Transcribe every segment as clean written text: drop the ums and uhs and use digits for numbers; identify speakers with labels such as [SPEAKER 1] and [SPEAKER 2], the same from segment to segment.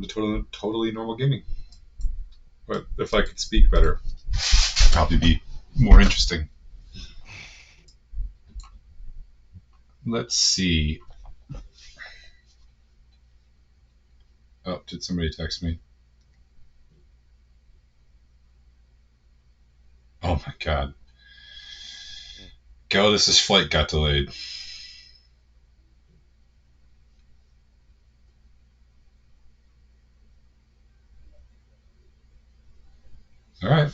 [SPEAKER 1] totally normal gaming. But if I could speak better, probably be more interesting. Let's see. Oh, did somebody text me? Oh my god. Galdus's flight got delayed. All right.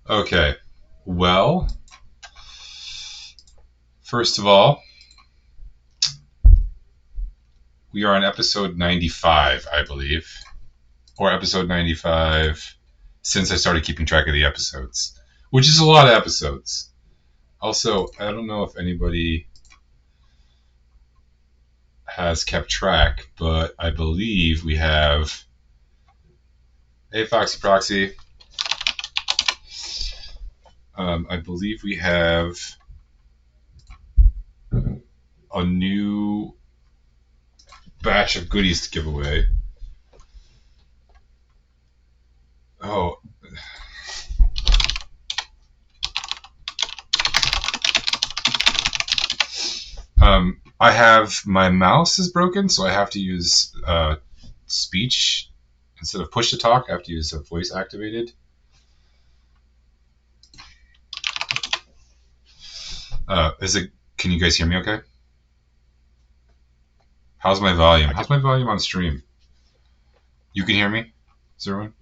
[SPEAKER 1] Okay. Well, first of all, we are on episode 95, I believe. Or episode 95 since I started keeping track of the episodes, which is a lot of episodes. Also, I don't know if anybody has kept track, but I believe we have. Hey, Foxy Proxy. I believe we have a new batch of goodies to give away. Oh. I have my mouse is broken, so I have to use speech instead of push to talk. I have to use a voice activated. Is it? Can you guys hear me? Okay. How's my volume? How's my volume on stream? You can hear me, Zerwin?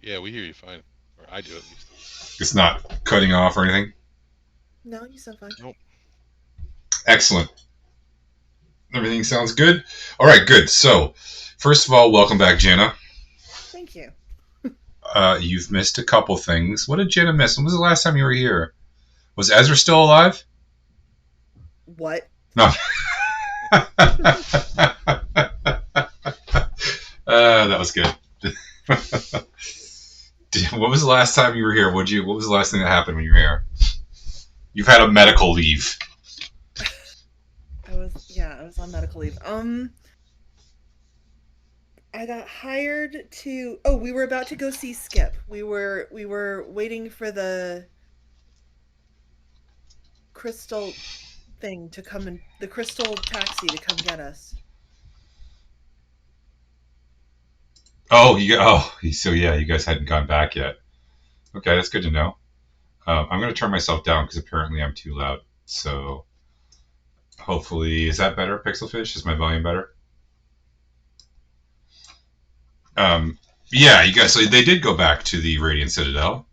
[SPEAKER 2] Yeah, we hear you fine. Or I do at least.
[SPEAKER 1] It's not cutting off or anything?
[SPEAKER 3] No, you sound fine.
[SPEAKER 2] Nope.
[SPEAKER 1] Excellent. Everything sounds good? All right, good. So, first of all, welcome back, Jana.
[SPEAKER 3] Thank you.
[SPEAKER 1] You've missed a couple things. What did Jana miss? When was the last time you were here? Was Ezra still alive?
[SPEAKER 3] What?
[SPEAKER 1] No. That was good. What was the last time you were here? What was the last thing that happened when you were here? You've had a medical leave.
[SPEAKER 3] I was on medical leave. I got hired to we were about to go see Skip. We were waiting for the crystal thing to come in, the crystal taxi to come get us.
[SPEAKER 1] So yeah, you guys hadn't gone back yet. Okay, that's good to know. I'm going to turn myself down because apparently I'm too loud. So hopefully, is that better, Pixelfish? Is my volume better? Um, yeah, you guys. So they did go back to the Radiant Citadel.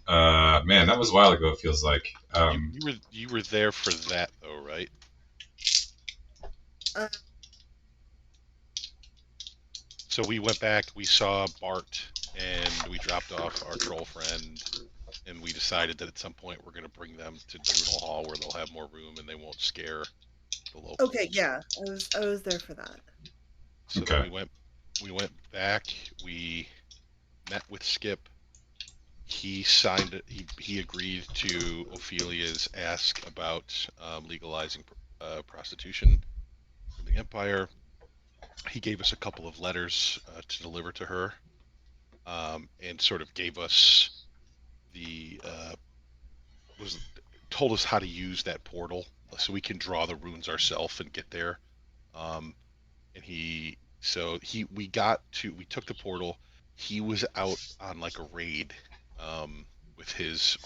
[SPEAKER 1] Man, that was a while ago. It feels like.
[SPEAKER 2] You were there for that though, right?
[SPEAKER 3] Uh,
[SPEAKER 2] So we went back, we saw Bart, and we dropped off our troll friend, and we decided that at some point we're going to bring them to Drudel Hall where they'll have more room and they won't scare the locals.
[SPEAKER 3] okay, yeah, I was there for that.
[SPEAKER 2] So
[SPEAKER 1] Okay.
[SPEAKER 2] then we went back, we met with Skip. He signed it. He agreed to Ophelia's ask about legalizing prostitution in the Empire. He gave us a couple of letters to deliver to her, and sort of gave us the was told us how to use that portal so we can draw the runes ourselves and get there. Um, and we took the portal. He was out on like a raid with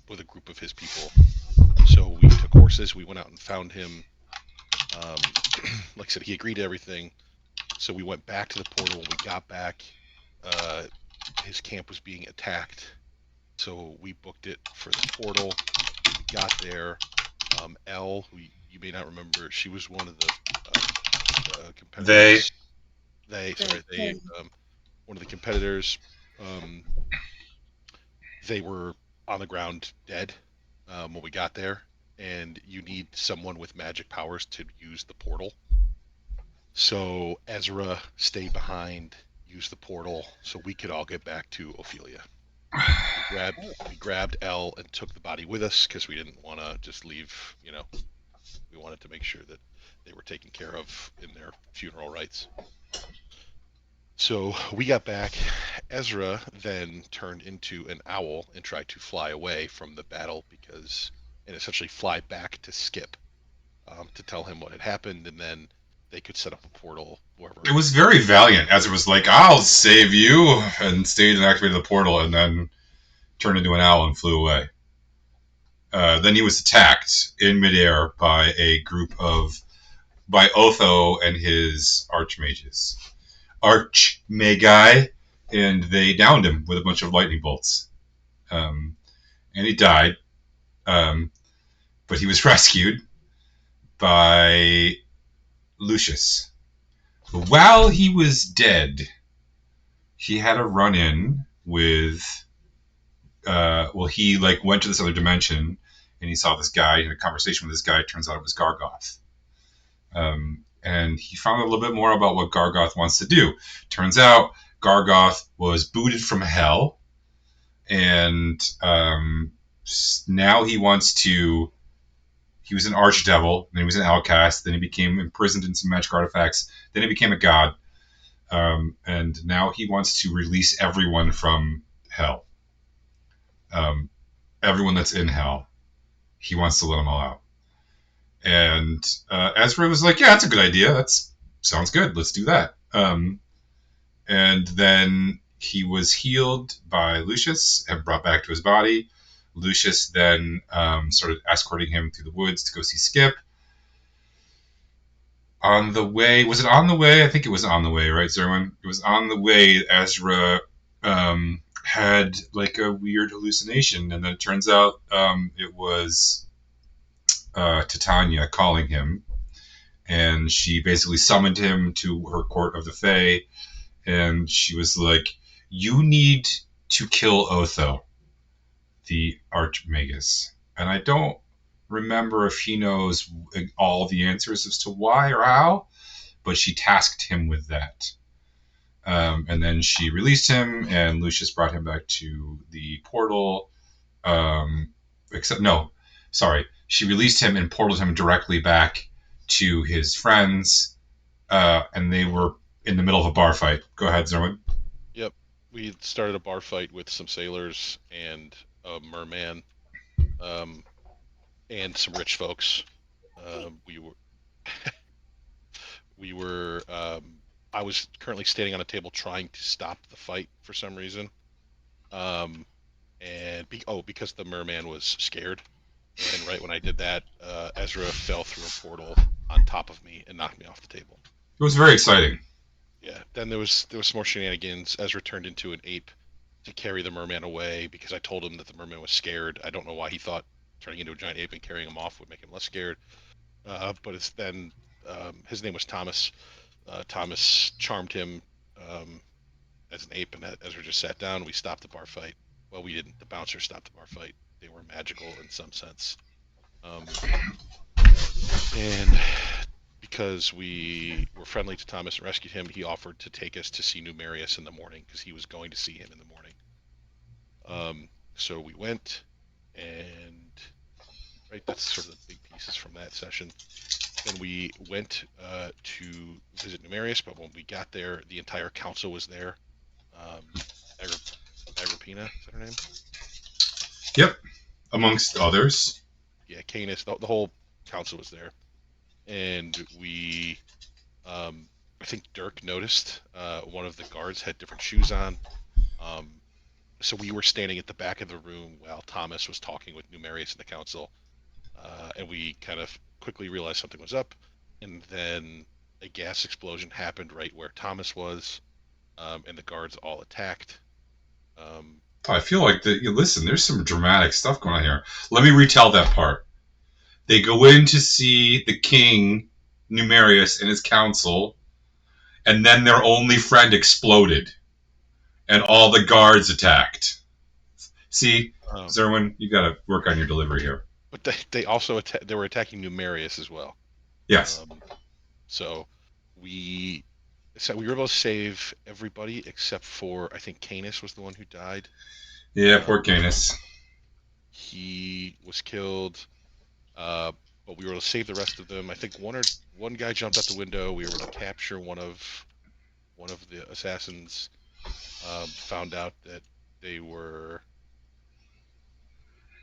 [SPEAKER 2] with a group of his people. So we took horses. We went out and found him. Like I said, he agreed to everything. So we went back to the portal. When we got back, his camp was being attacked. So we booked it for the portal. We got there. Elle, who you may not remember, she was one of the competitors. One of the competitors. They were on the ground dead when we got there, and you need someone with magic powers to use the portal. So Ezra stayed behind, used the portal, so we could all get back to Ophelia. We grabbed Elle and took the body with us because we didn't want to just leave. We wanted to make sure that they were taken care of in their funeral rites. So we got back. Ezra then turned into an owl and tried to fly away from the battle and essentially fly back to Skip to tell him what had happened, and then they could set up a portal wherever.
[SPEAKER 1] It was very valiant, as it was like, I'll save you, and stayed and activated the portal, and then turned into an owl and flew away. Then he was attacked in midair by Otho and his archmagi, and they downed him with a bunch of lightning bolts. And he died, but he was rescued by Lucius. But while he was dead, he had a run-in with. He went to this other dimension, and he saw this guy. He had a conversation with this guy. It turns out it was Gargoth. And he found out a little bit more about what Gargoth wants to do. Turns out Gargoth was booted from hell, and now he wants to. He was an archdevil, then he was an outcast, then he became imprisoned in some magic artifacts, then he became a god, and now he wants to release everyone from hell. Everyone that's in hell, he wants to let them all out. And Ezra was like, "Yeah, that's a good idea. That sounds good. Let's do that." And then he was healed by Lucius and brought back to his body. Lucius then started escorting him through the woods to go see Skip. On the way, was it on the way? I think it was on the way, right, Zerwin? It was on the way. Ezra had a weird hallucination, and then it turns out it was Titania calling him, and she basically summoned him to her court of the Fae, and she was like, "You need to kill Otho, the Archmagus." And I don't remember if he knows all the answers as to why or how, but she tasked him with that. And then she released him, and Lucius brought him back to the portal. She released him and portaled him directly back to his friends, and they were in the middle of a bar fight. Go ahead, Zerwin.
[SPEAKER 2] Yep, we started a bar fight with some sailors and a merman, and some rich folks. We were, we were. I was currently standing on a table trying to stop the fight for some reason, because the merman was scared. And right when I did that, Ezra fell through a portal on top of me and knocked me off the table.
[SPEAKER 1] It was very exciting.
[SPEAKER 2] Yeah. Then there was some more shenanigans. Ezra turned into an ape to carry the merman away because I told him that the merman was scared. I don't know why he thought turning into a giant ape and carrying him off would make him less scared. But it's then his name was Thomas. Thomas charmed him as an ape, and Ezra just sat down. We stopped the bar fight. Well, we didn't. The bouncers stopped the bar fight. They were magical in some sense. And because we were friendly to Thomas and rescued him, he offered to take us to see Numerius in the morning because he was going to see him in the morning. So we went, and that's sort of the big pieces from that session. Then we went to visit Numerius, but when we got there, the entire council was there. Agrippina, is that her name?
[SPEAKER 1] Yep, amongst others.
[SPEAKER 2] Yeah, Canis, the whole council was there. And we, I think Dirk noticed one of the guards had different shoes on. So we were standing at the back of the room while Thomas was talking with Numerius and the council. And we kind of quickly realized something was up. And then a gas explosion happened right where Thomas was. And the guards all attacked.
[SPEAKER 1] I feel like listen, there's some dramatic stuff going on here. Let me retell that part. They go in to see the king, Numerius, and his council, and then their only friend exploded, and all the guards attacked. See, Zerwin, you got to work on your delivery here.
[SPEAKER 2] But they also they were attacking Numerius as well.
[SPEAKER 1] Yes.
[SPEAKER 2] So we were able to save everybody except for, I think, Canis was the one who died.
[SPEAKER 1] Yeah,
[SPEAKER 2] Um,
[SPEAKER 1] poor Canis.
[SPEAKER 2] he was killed, uh, but we were able to save the rest of them. I think one guy jumped out the window. We were able to capture one of the assassins. Found out that they were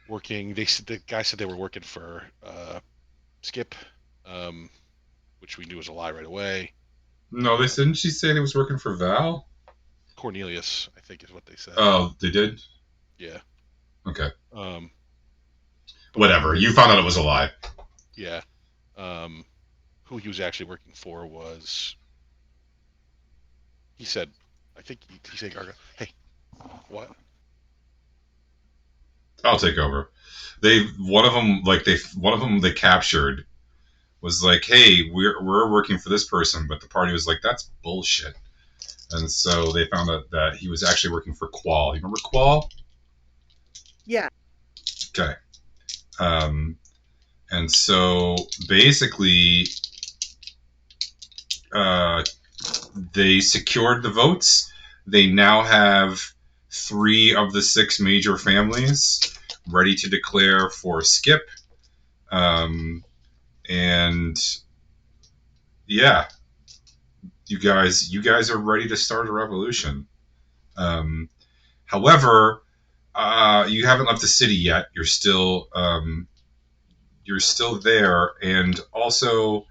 [SPEAKER 2] working. The guy said they were working for Skip, um, which we knew was a lie right away.
[SPEAKER 1] No, they didn't. She say they was working for Val.
[SPEAKER 2] Cornelius, I think, is what they said.
[SPEAKER 1] Oh, they did.
[SPEAKER 2] Yeah.
[SPEAKER 1] Okay.
[SPEAKER 2] Um, but we
[SPEAKER 1] Whatever.
[SPEAKER 2] were,
[SPEAKER 1] You found out it was a lie.
[SPEAKER 2] yeah. Um, who he was actually working for was, he said, I think he said, Garga, hey, what?
[SPEAKER 1] I'll take over. One of them they captured was like, hey, we're working for this person, but the party was like, that's bullshit. And so they found out that he was actually working for Qual. You remember Qual?
[SPEAKER 3] Yeah.
[SPEAKER 1] Okay. Um, and so basically, uh, they secured the votes. They now have 3 of the 6 major families ready to declare for Skip. And yeah, you guys are ready to start a revolution. Um, however, you haven't left the city yet. You're still there, and also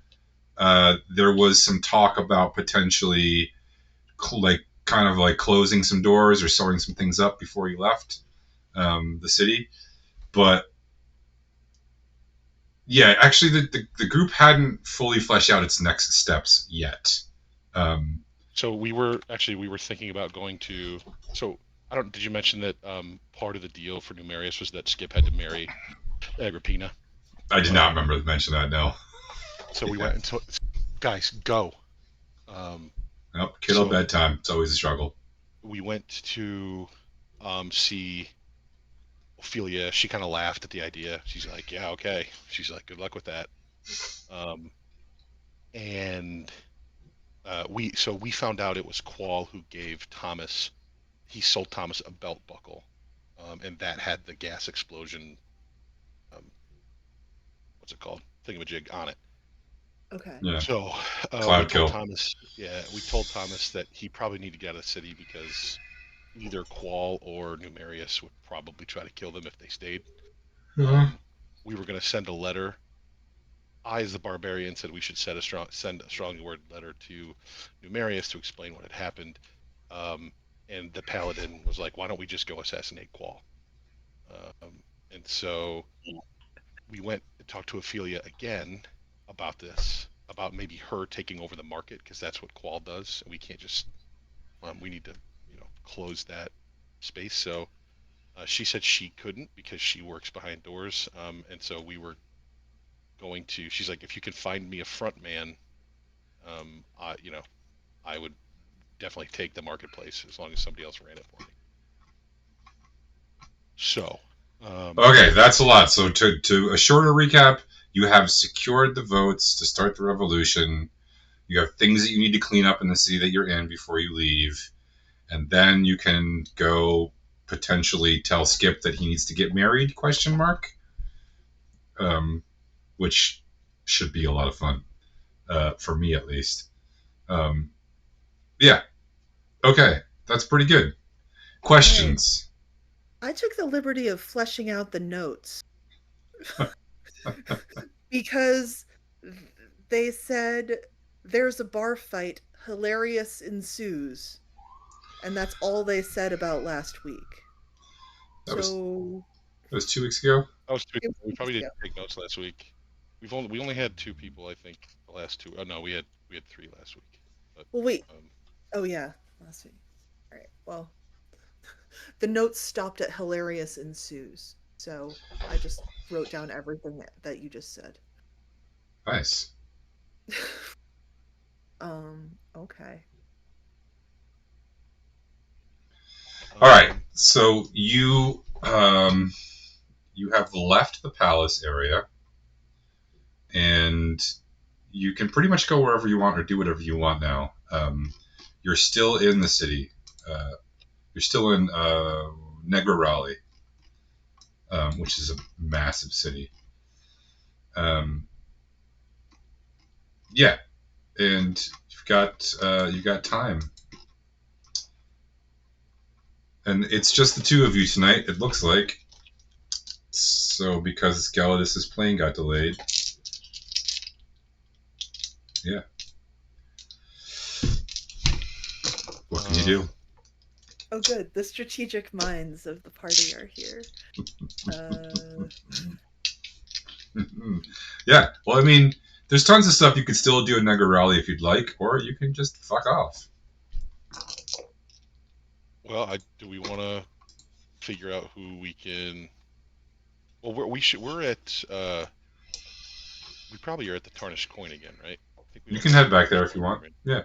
[SPEAKER 1] there was some talk about potentially like kind of like closing some doors or sewing some things up before you left the city. But yeah, actually, the group hadn't fully fleshed out its next steps yet. Um,
[SPEAKER 2] So we were thinking about going to, so I don't, did you mention that part of the deal for Numerius was that Skip had to marry Agrippina?
[SPEAKER 1] I did not
[SPEAKER 2] Um,
[SPEAKER 1] remember to mention that. No.
[SPEAKER 2] so we
[SPEAKER 1] Yeah.
[SPEAKER 2] went and guys, go. Um,
[SPEAKER 1] Nope. Kiddo
[SPEAKER 2] so
[SPEAKER 1] bedtime. It's always a struggle.
[SPEAKER 2] we went to see Ophelia. She kind of laughed at the idea. She's like, yeah, okay. She's like, good luck with that. Um, and we found out it was Qual who gave Thomas, he sold Thomas a belt buckle, and that had the gas explosion, um, what's it called, thingamajig on it.
[SPEAKER 3] Okay.
[SPEAKER 1] Yeah.
[SPEAKER 2] So we
[SPEAKER 1] Cloud
[SPEAKER 2] told
[SPEAKER 1] kill.
[SPEAKER 2] Thomas, yeah, we told Thomas that he probably needed to get out of the city because either Qual or Numerius would probably try to kill them if they stayed.
[SPEAKER 1] Uh-huh.
[SPEAKER 2] Um, we were going to send a letter. I, as the barbarian, said we should send a strongly worded letter to Numerius to explain what had happened. Um, and the paladin was like, "Why don't we just go assassinate Qual?" And so we went and talked to Ophelia again about this, about maybe her taking over the market because that's what Qual does. We can't just, we need to, close that space. So she said she couldn't because she works behind doors. And so we were going to. She's like, if you can find me a front man, I would definitely take the marketplace as long as somebody else ran it for me. So,
[SPEAKER 1] Okay, that's a lot. So to a shorter recap, you have secured the votes to start the revolution. You have things that you need to clean up in the city that you're in before you leave, and then you can go potentially tell Skip that he needs to get married? Question mark. Um, which should be a lot of fun for me at least. Um, yeah. Okay, that's pretty good.
[SPEAKER 3] Okay.
[SPEAKER 1] Questions.
[SPEAKER 3] I took the liberty of fleshing out the notes because they said there's a bar fight, hilarious ensues, and that's all they said about last week.
[SPEAKER 1] That was
[SPEAKER 3] So
[SPEAKER 1] 2 weeks ago.
[SPEAKER 3] it was
[SPEAKER 2] we probably
[SPEAKER 3] 2 weeks ago.
[SPEAKER 2] didn't take notes last week. We only had two people, I think, the last two. Oh no, we had three last week. But
[SPEAKER 3] Well, wait.
[SPEAKER 2] um,
[SPEAKER 3] Oh yeah, last week. All right. Well, the notes stopped at hilarious ensues, so I just wrote down everything that you just said.
[SPEAKER 1] Nice.
[SPEAKER 3] Okay.
[SPEAKER 1] All right.
[SPEAKER 2] um,
[SPEAKER 1] So you have left the palace area, and you can pretty much go wherever you want or do whatever you want now. You're still in the city. You're still in Negrali, which is a massive city. Yeah, and you've got time, and it's just the two of you tonight. It looks like. So because Galadis's plane got delayed, yeah. What can you do?
[SPEAKER 3] Oh, good. The strategic minds of the party are here.
[SPEAKER 1] Yeah. Well, I mean, there's tons of stuff you could still do in Negarali if you'd like, or you can just fuck off.
[SPEAKER 2] Well, do we want to figure out who we can? Well, we're at. We probably are at the Tarnished Coin again, right? I think we
[SPEAKER 1] You
[SPEAKER 2] went
[SPEAKER 1] can
[SPEAKER 2] back to
[SPEAKER 1] head
[SPEAKER 2] the
[SPEAKER 1] back there
[SPEAKER 2] Tarnished
[SPEAKER 1] if you
[SPEAKER 2] Coin.
[SPEAKER 1] want.
[SPEAKER 2] Right?
[SPEAKER 1] Yeah.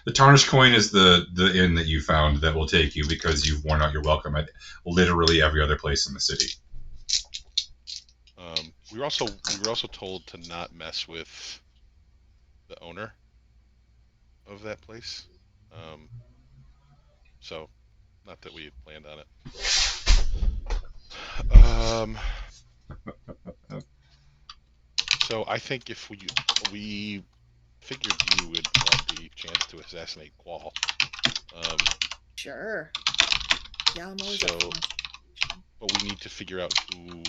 [SPEAKER 1] The Tarnished Coin is the inn that you found that will take you because you've worn out your welcome at literally every other place in the city.
[SPEAKER 2] We were also told to not mess with the owner of that place. So, not that we had planned on it. So I think if we figured you would want the chance to assassinate Qual.
[SPEAKER 3] Sure. Yeah, I'm always up
[SPEAKER 2] So,
[SPEAKER 3] for my
[SPEAKER 2] but we need to figure out who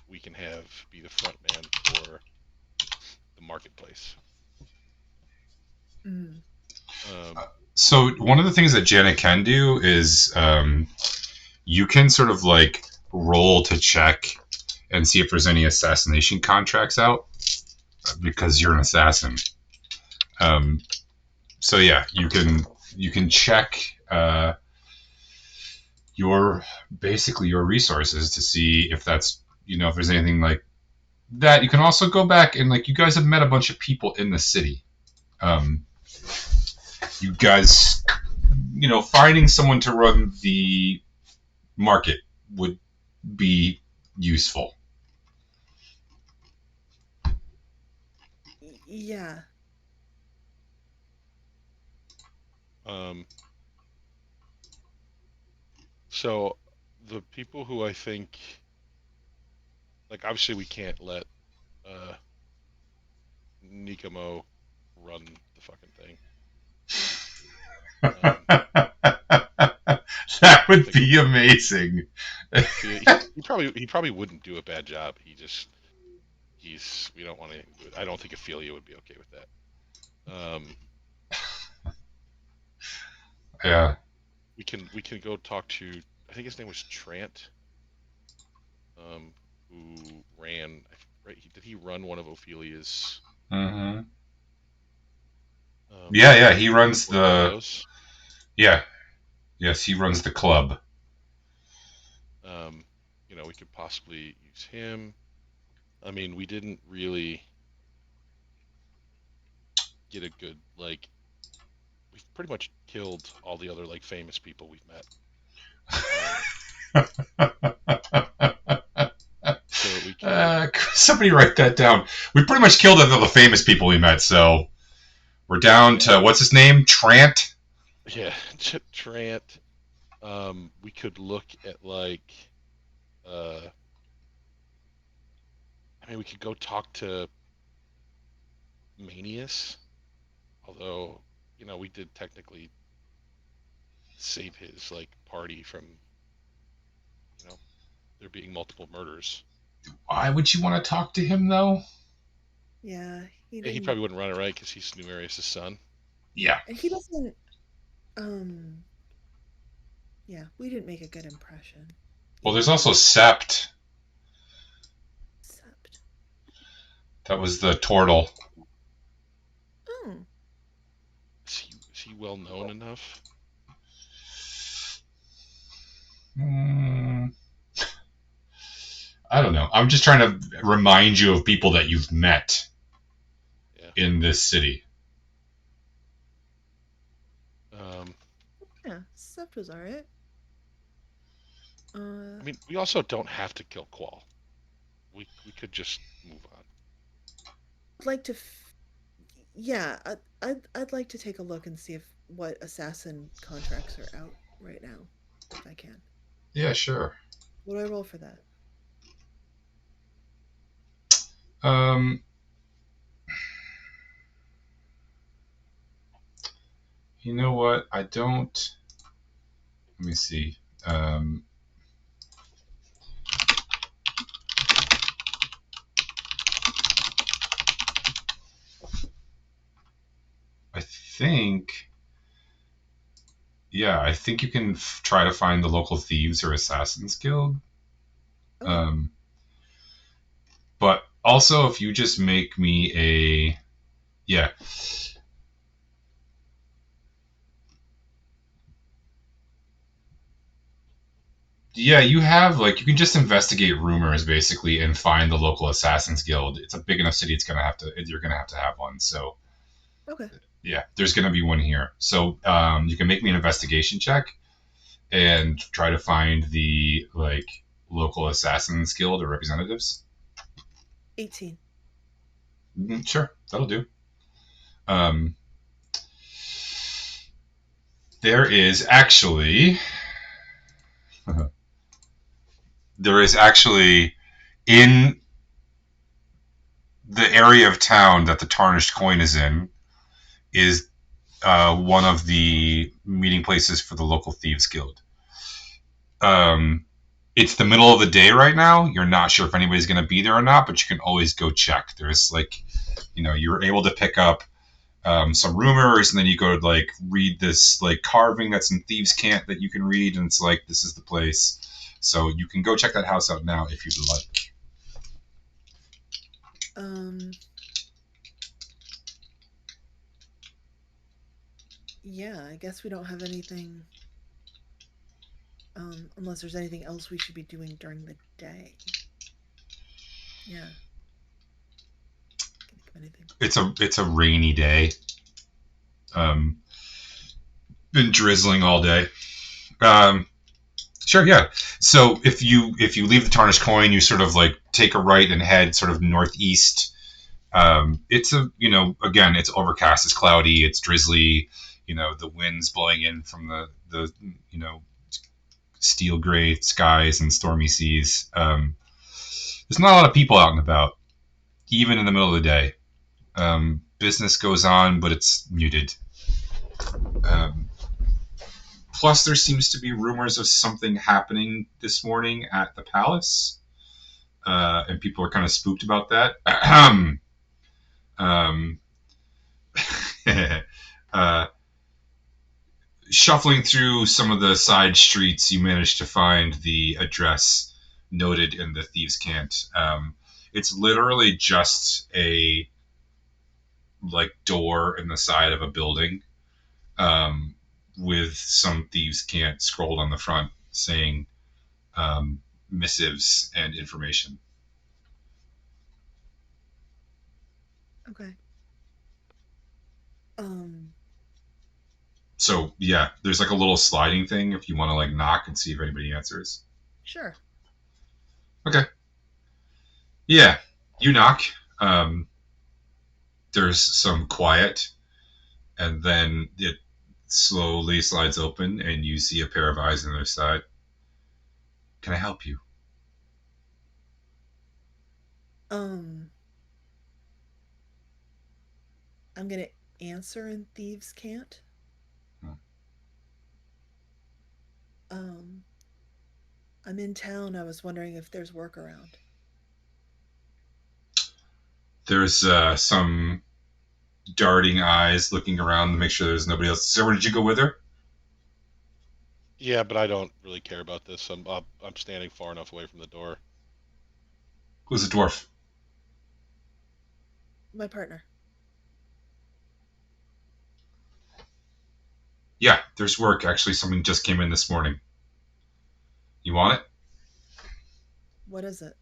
[SPEAKER 2] we can have be the front man for the marketplace.
[SPEAKER 3] Mm.
[SPEAKER 1] So one of the things that Janet can do is you can sort of like roll to check and see if there's any assassination contracts out because you're an assassin. So yeah, you can check your basically your resources to see if that's if there's anything like that. You can also go back and like you guys have met a bunch of people in the city. You guys, finding someone to run the market would be useful.
[SPEAKER 3] Yeah.
[SPEAKER 2] So the people who I think, like, obviously we can't let Nikamo run the fucking thing.
[SPEAKER 1] That would be amazing.
[SPEAKER 2] He probably wouldn't do a bad job. We don't want anything to do with it. I don't think Ophelia would be okay with that.
[SPEAKER 1] Yeah.
[SPEAKER 2] We can go talk to, I think his name was Trant, who ran, right? Did he run one of Ophelia's?
[SPEAKER 1] Mm-hmm. Yeah. He runs the. Yeah. Yes, he runs the club.
[SPEAKER 2] We could possibly use him. I mean, we didn't really get a good, like, we've pretty much killed all the other like famous people we've met. So we could.
[SPEAKER 1] Somebody write that down. We pretty much killed all the famous people we met, so we're down to what's his name? Trant.
[SPEAKER 2] Yeah, Trant. We could look at like. I mean, we could go talk to Manius, although we did technically save his like party from there being multiple murders.
[SPEAKER 1] Why would you want to talk to him though?
[SPEAKER 3] Yeah,
[SPEAKER 2] he probably wouldn't run it right because he's Numerius' son.
[SPEAKER 1] Yeah,
[SPEAKER 3] and he doesn't. Yeah, we didn't make a good impression.
[SPEAKER 1] Well, there's also Sept.
[SPEAKER 3] Sept.
[SPEAKER 1] That was the turtle.
[SPEAKER 3] Oh.
[SPEAKER 2] Is he well known enough?
[SPEAKER 1] I don't know. I'm just trying to remind you of people that you've met in this city.
[SPEAKER 3] Yeah, Sept was alright.
[SPEAKER 2] I mean, we also don't have to kill Qual. We could just move on.
[SPEAKER 3] I'd like to. Yeah, I'd like to take a look and see what assassin contracts are out right now, if I can.
[SPEAKER 1] Yeah, sure.
[SPEAKER 3] What do I roll for that?
[SPEAKER 1] Um, you know what? I don't. Let me see. Um, I think. Yeah, I think you can try to find the local thieves or assassins guild.
[SPEAKER 3] Okay.
[SPEAKER 1] Um, but also, if you just make me a yeah, yeah, you have like you can just investigate rumors basically and find the local assassins guild. It's a big enough city. It's gonna have to. You're gonna have one. So
[SPEAKER 3] Okay.
[SPEAKER 1] yeah, there's gonna be one here. So you can make me an investigation check and try to find the like local assassins guild or representatives.
[SPEAKER 3] 18.
[SPEAKER 1] Sure, that'll do. Um, there is actually there is actually in the area of town that the tarnished coin is in is one of the meeting places for the local thieves guild. Um, it's the middle of the day right now. You're not sure if anybody's going to be there or not, but you can always go check. There's like, you're able to pick up some rumors, and then you go to like read this like carving that's in Thieves' Cant that you can read, and it's like this is the place. So you can go check that house out now if you'd like.
[SPEAKER 3] Um. Yeah, I guess we don't have anything. Unless there's anything else we should be doing during the day. Yeah. Can't think of anything.
[SPEAKER 1] It's a rainy day. Um, been drizzling all day. Um, sure, yeah. So if you leave the tarnished coin, you sort of like take a right and head sort of northeast. It's again, it's overcast, it's cloudy, it's drizzly. The wind's blowing in from the steel gray skies and stormy seas. There's not a lot of people out and about, even in the middle of the day. Business goes on, but it's muted. Um, Plus, there seems to be rumors of something happening this morning at the palace, and people are kind of spooked about that. um, uh, Shuffling through some of the side streets, you manage to find the address noted in the Thieves' Cant. It's literally just a like door in the side of a building, um, with some Thieves' Cant scrolled on the front saying missives and information.
[SPEAKER 3] Okay. Um.
[SPEAKER 1] So yeah, there's like a little sliding thing if you want to like knock and see if anybody answers.
[SPEAKER 3] Sure.
[SPEAKER 1] Okay. Yeah, you knock. Um, there's some quiet, and then it slowly slides open, and you see a pair of eyes on the other side. Can I help you?
[SPEAKER 3] Um. I'm gonna answer in Thieves' Cant.
[SPEAKER 1] Hmm.
[SPEAKER 3] Um. I'm in town. I was wondering if there's work around.
[SPEAKER 1] There's some darting eyes looking around to make sure there's nobody else. So, where did you go with her?
[SPEAKER 2] Yeah, but I don't really care about this. I'm standing far enough away from the door.
[SPEAKER 1] Who's a dwarf?
[SPEAKER 3] My partner.
[SPEAKER 1] Yeah, there's work. Actually, something just came in this morning. You want it?
[SPEAKER 3] What is it?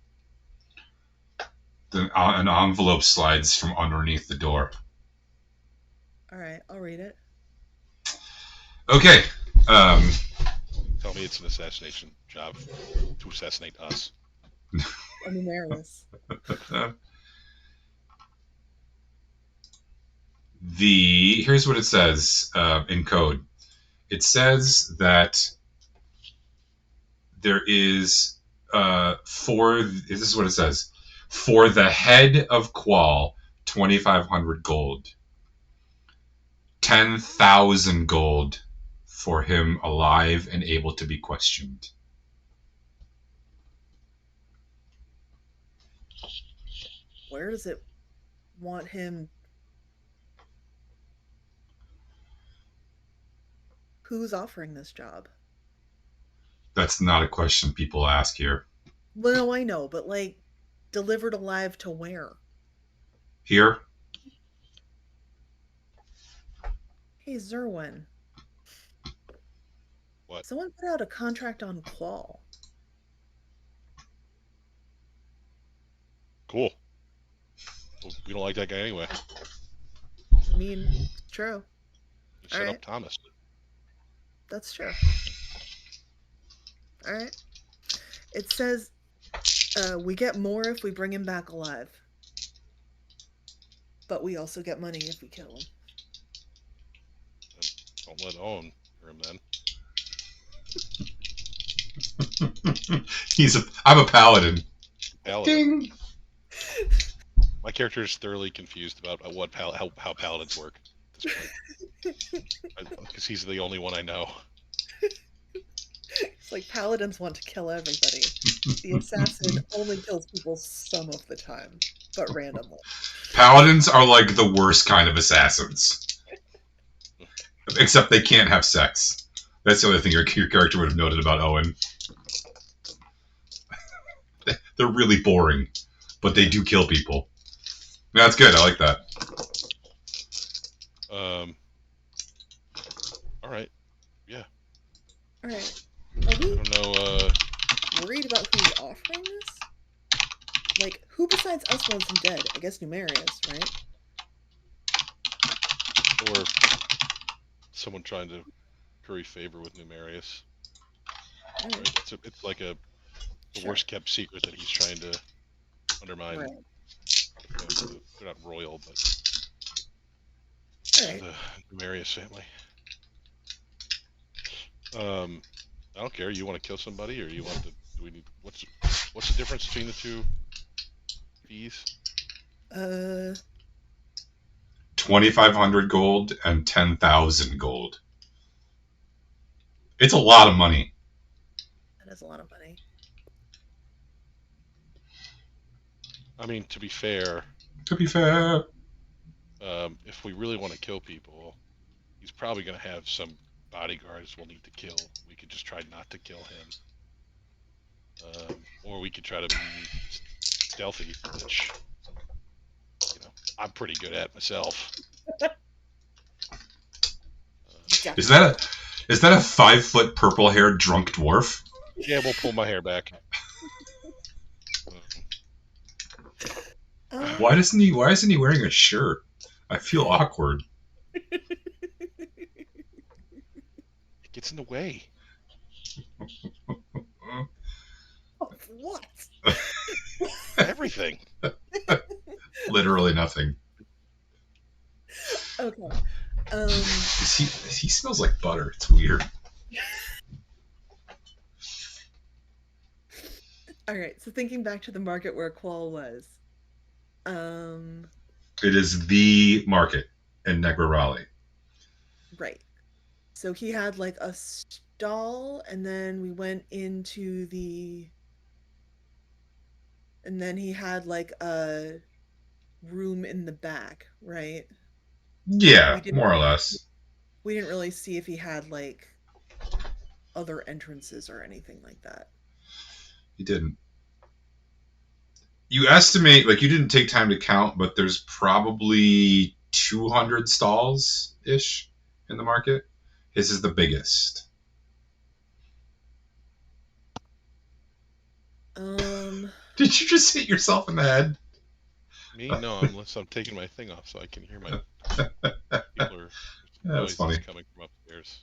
[SPEAKER 1] Then an envelope slides from underneath the door.
[SPEAKER 3] All right, I'll read it.
[SPEAKER 1] Okay. Um,
[SPEAKER 2] Tell me it's an assassination job to assassinate us.
[SPEAKER 3] I'm emeritus.
[SPEAKER 1] Here's what it says in code. It says that there is this is what it says. For the head of Qual, 2,500 gold. 10,000 gold for him alive and able to be questioned.
[SPEAKER 3] Where does it want him? Who's offering this job?
[SPEAKER 1] That's not a question people ask here.
[SPEAKER 3] Well, I know, but like, delivered alive to where?
[SPEAKER 1] Here?
[SPEAKER 3] Hey, Zerwin.
[SPEAKER 2] What?
[SPEAKER 3] Someone put out a contract on Qual.
[SPEAKER 2] Cool. Well, we don't like that guy anyway.
[SPEAKER 3] I mean, it's true.
[SPEAKER 2] He
[SPEAKER 3] All
[SPEAKER 2] set
[SPEAKER 3] right,
[SPEAKER 2] up Thomas.
[SPEAKER 3] that's true. All right. It says we get more if we bring him back alive, but we also get money if we kill him.
[SPEAKER 2] Don't let Owen hear him then.
[SPEAKER 1] I'm a paladin.
[SPEAKER 2] Paladin.
[SPEAKER 1] Ding.
[SPEAKER 2] My character is thoroughly confused about how paladins work at this point. Because he's the only one I know.
[SPEAKER 3] It's like paladins want to kill everybody. The assassin only kills people some of the time, but randomly.
[SPEAKER 1] Paladins are like the worst kind of assassins. Except they can't have sex. That's the other thing your character would have noted about Owen. They're really boring, but they do kill people. Yeah, that's good. I like that.
[SPEAKER 2] All right. Yeah.
[SPEAKER 3] All right.
[SPEAKER 2] I
[SPEAKER 3] Are we
[SPEAKER 2] don't know.
[SPEAKER 3] worried about who's offering this? Like, who besides us wants him dead? I guess Numerius, right?
[SPEAKER 2] Or someone trying to curry favor with Numerius.
[SPEAKER 3] All right.
[SPEAKER 2] Right? It's like the
[SPEAKER 3] Sure.
[SPEAKER 2] worst kept secret that he's trying to undermine.
[SPEAKER 3] Right.
[SPEAKER 2] They're not royal, but
[SPEAKER 3] All right.
[SPEAKER 2] the Numerius family. I don't care. You want to kill somebody, or you want to? Do we need? What's the difference between the two fees?
[SPEAKER 1] 2,500 gold and 10,000 gold. It's a lot of money.
[SPEAKER 3] That is a lot of money.
[SPEAKER 2] I mean, to be fair, if we really want to kill people, he's probably going to have some bodyguards we'll need to kill. We could just try not to kill him. Or we could try to be stealthy, which, I'm pretty good at myself.
[SPEAKER 1] Is that a 5-foot purple-haired drunk dwarf?
[SPEAKER 2] Yeah, we'll pull my hair back.
[SPEAKER 1] Why isn't he wearing a shirt? I feel awkward.
[SPEAKER 2] It gets in the way.
[SPEAKER 3] What?
[SPEAKER 2] Everything.
[SPEAKER 1] Literally nothing.
[SPEAKER 3] Okay.
[SPEAKER 1] He smells like butter. It's weird.
[SPEAKER 3] All right. So thinking back to the market where Qual was.
[SPEAKER 1] It is the market in Negrarali.
[SPEAKER 3] Right. So he had like a stall, and then we went into and then he had like a room in the back, right?
[SPEAKER 1] Yeah, more or less.
[SPEAKER 3] We didn't really see if he had like other entrances or anything like that.
[SPEAKER 1] He didn't. You estimate, like, you didn't take time to count, but there's probably 200 stalls-ish in the market. His is the biggest. Did you just hit yourself in the head?
[SPEAKER 2] Me? No, unless I'm taking my thing off so I can hear my people are
[SPEAKER 1] That's funny.
[SPEAKER 2] Coming from upstairs.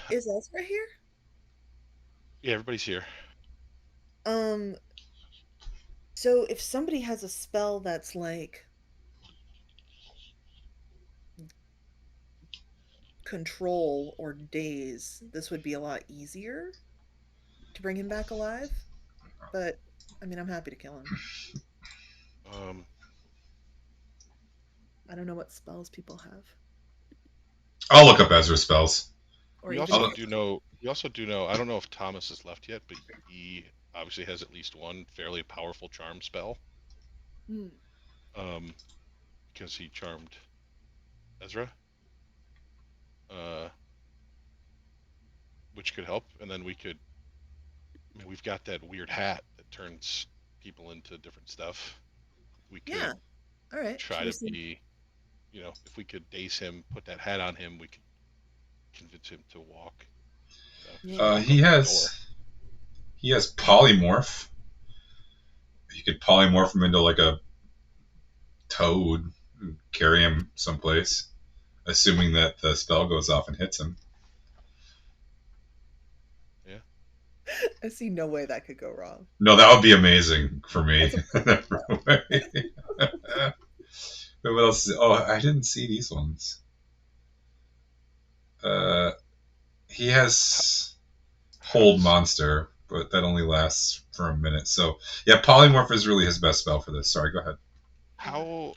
[SPEAKER 3] Is Ezra here?
[SPEAKER 2] Yeah, everybody's here.
[SPEAKER 3] So if somebody has a spell that's like control or daze, this would be a lot easier to bring him back alive. But I mean, I'm happy to kill him.
[SPEAKER 2] Um,
[SPEAKER 3] I don't know what spells people have,
[SPEAKER 1] I'll look up Ezra spells.
[SPEAKER 3] or
[SPEAKER 2] we
[SPEAKER 3] even
[SPEAKER 2] also
[SPEAKER 3] if
[SPEAKER 2] do know. We also do know. I don't know if Thomas is left yet, but he obviously has at least one fairly powerful charm spell.
[SPEAKER 3] Hmm.
[SPEAKER 2] Um, because he charmed Ezra. Which could help, and then we could. I mean, we've got that weird hat that turns people into different stuff. We could
[SPEAKER 3] Yeah. All right. Should
[SPEAKER 2] try
[SPEAKER 3] we
[SPEAKER 2] to
[SPEAKER 3] see?
[SPEAKER 2] be, if we could daze him, put that hat on him, we could convince him to walk, just
[SPEAKER 3] Yeah.
[SPEAKER 2] walk
[SPEAKER 1] He
[SPEAKER 2] out the door.
[SPEAKER 1] has polymorph. You could polymorph him into like a toad and carry him someplace, assuming that the spell goes off and hits him.
[SPEAKER 2] Yeah.
[SPEAKER 3] I see no way that could go wrong.
[SPEAKER 1] No, that would be amazing for me.
[SPEAKER 3] That's a
[SPEAKER 1] What else? Oh, I didn't see these ones. Uh, he has
[SPEAKER 2] How
[SPEAKER 1] hold
[SPEAKER 2] does
[SPEAKER 1] monster, but that only lasts for a minute. So yeah, polymorph is really his best spell for this. Sorry, go ahead.
[SPEAKER 2] how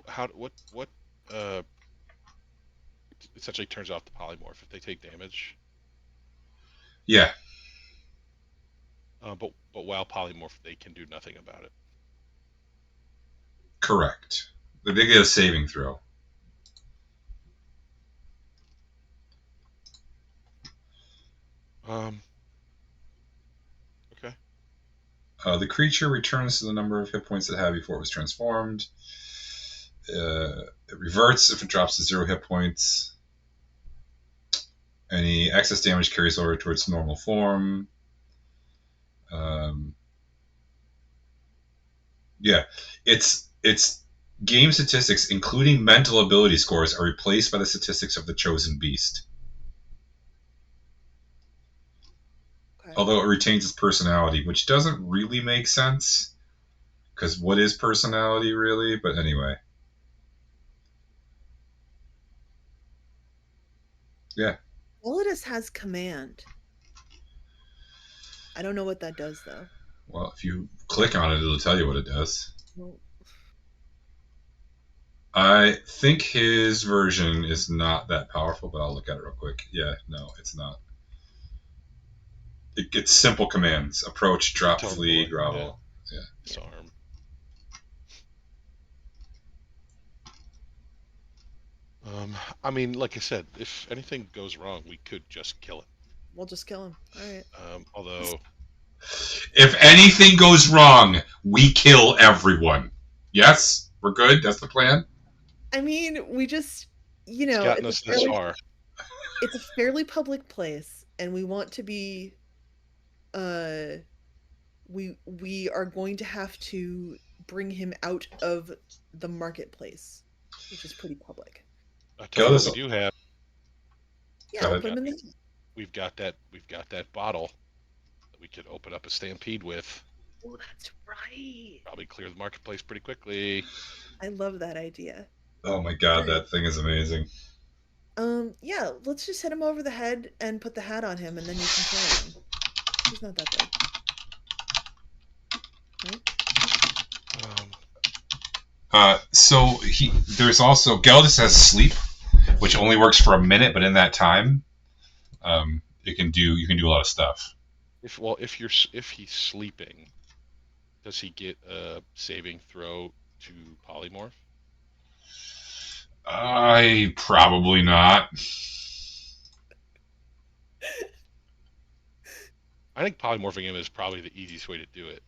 [SPEAKER 2] how what uh essentially turns off the polymorph if they take damage?
[SPEAKER 1] Yeah,
[SPEAKER 2] But while polymorph, they can do nothing about it.
[SPEAKER 1] correct. They get a saving throw.
[SPEAKER 2] Um. Okay.
[SPEAKER 1] The creature returns to the number of hit points it had before it was transformed. It reverts if it drops to 0 hit points. Any excess damage carries over to its normal form. Um, yeah, it's game statistics, including mental ability scores, are replaced by the statistics of the chosen beast.
[SPEAKER 3] okay.
[SPEAKER 1] Although it retains its personality, which doesn't really make sense. Because what is personality really? But anyway, yeah.
[SPEAKER 3] Solidus has command. I don't know what that does though.
[SPEAKER 1] Well, if you click on it, it'll tell you what it does.
[SPEAKER 3] Well,
[SPEAKER 1] I think his version is not that powerful, but I'll look at it real quick. Yeah, no, it's not. It gets simple commands: approach, drop, flee,
[SPEAKER 2] Teleport. Yeah.
[SPEAKER 1] grovel. Yeah.
[SPEAKER 3] yeah.
[SPEAKER 2] Disarm. I mean, like I said, if anything goes wrong, we could just kill it.
[SPEAKER 3] We'll just kill him. All right.
[SPEAKER 2] Although
[SPEAKER 1] If anything goes wrong, we kill everyone. Yes, we're good. That's the plan.
[SPEAKER 3] I mean, we just,
[SPEAKER 2] it's gotten us this far.
[SPEAKER 3] it's a fairly public place, and we want to be, uh, we are going to have to bring him out of the marketplace, which is pretty public.
[SPEAKER 2] I tell
[SPEAKER 1] Kill
[SPEAKER 2] you what
[SPEAKER 1] this.
[SPEAKER 2] we do have.
[SPEAKER 3] Yeah,
[SPEAKER 1] Go
[SPEAKER 3] we'll
[SPEAKER 1] ahead.
[SPEAKER 3] put him in the.
[SPEAKER 2] We've got that bottle that we could open up a stampede with.
[SPEAKER 3] Oh, that's right.
[SPEAKER 2] Probably clear the marketplace pretty quickly.
[SPEAKER 3] I love that idea.
[SPEAKER 1] Oh my
[SPEAKER 3] All
[SPEAKER 1] god,
[SPEAKER 3] right.
[SPEAKER 1] that thing is amazing.
[SPEAKER 3] Yeah, let's just hit him over the head and put the hat on him, and then you can kill him. He's not that big. Right?
[SPEAKER 1] So there's also Geldis has sleep, which only works for a minute, but in that time, you can do a lot of stuff.
[SPEAKER 2] If he's sleeping, does he get a saving throw to polymorph?
[SPEAKER 1] I probably not.
[SPEAKER 2] I think polymorphing him is probably the easiest way to do it.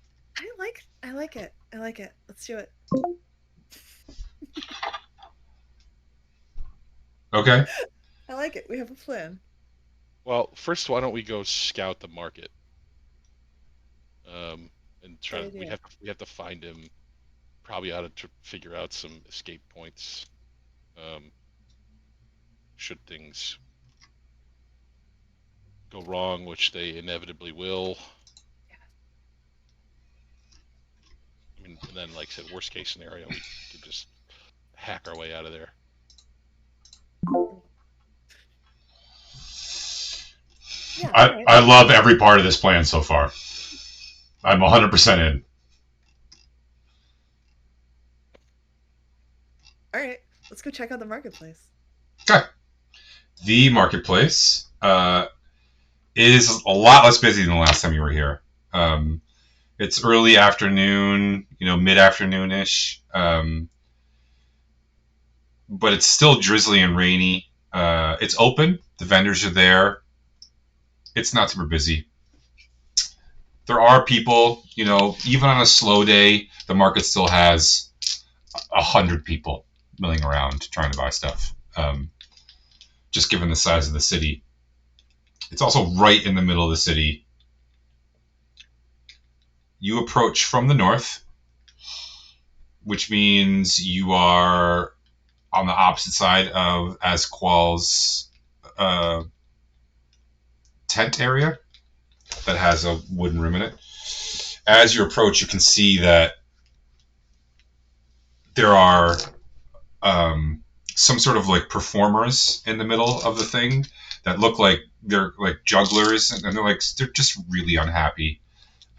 [SPEAKER 3] I like it. I like it. Let's do it.
[SPEAKER 1] Okay.
[SPEAKER 3] I like it. We have a plan.
[SPEAKER 2] Well, first, why don't we go scout the market? And try.
[SPEAKER 3] Good idea.
[SPEAKER 2] We have to find him. Probably ought to figure out some escape points. Should things go wrong, which they inevitably will. I mean, and then, like I said, worst case scenario, we could just hack our way out of there.
[SPEAKER 3] Yeah. All
[SPEAKER 1] I
[SPEAKER 3] right.
[SPEAKER 1] I love every part of this plan so far. I'm 100% in.
[SPEAKER 3] All right. Let's go check out the marketplace.
[SPEAKER 1] Okay. The marketplace is a lot less busy than the last time you were here. Um, it's early afternoon, mid afternoonish, but it's still drizzly and rainy. It's open. The vendors are there. It's not super busy. There are people, even on a slow day, the market still has 100 people milling around trying to buy stuff. Just given the size of the city, it's also right in the middle of the city. You approach from the north, which means you are on the opposite side of Asqual's uh, tent area that has a wooden room in it. As you approach, you can see that there are some sort of like performers in the middle of the thing that look like they're like jugglers, and they're just really unhappy.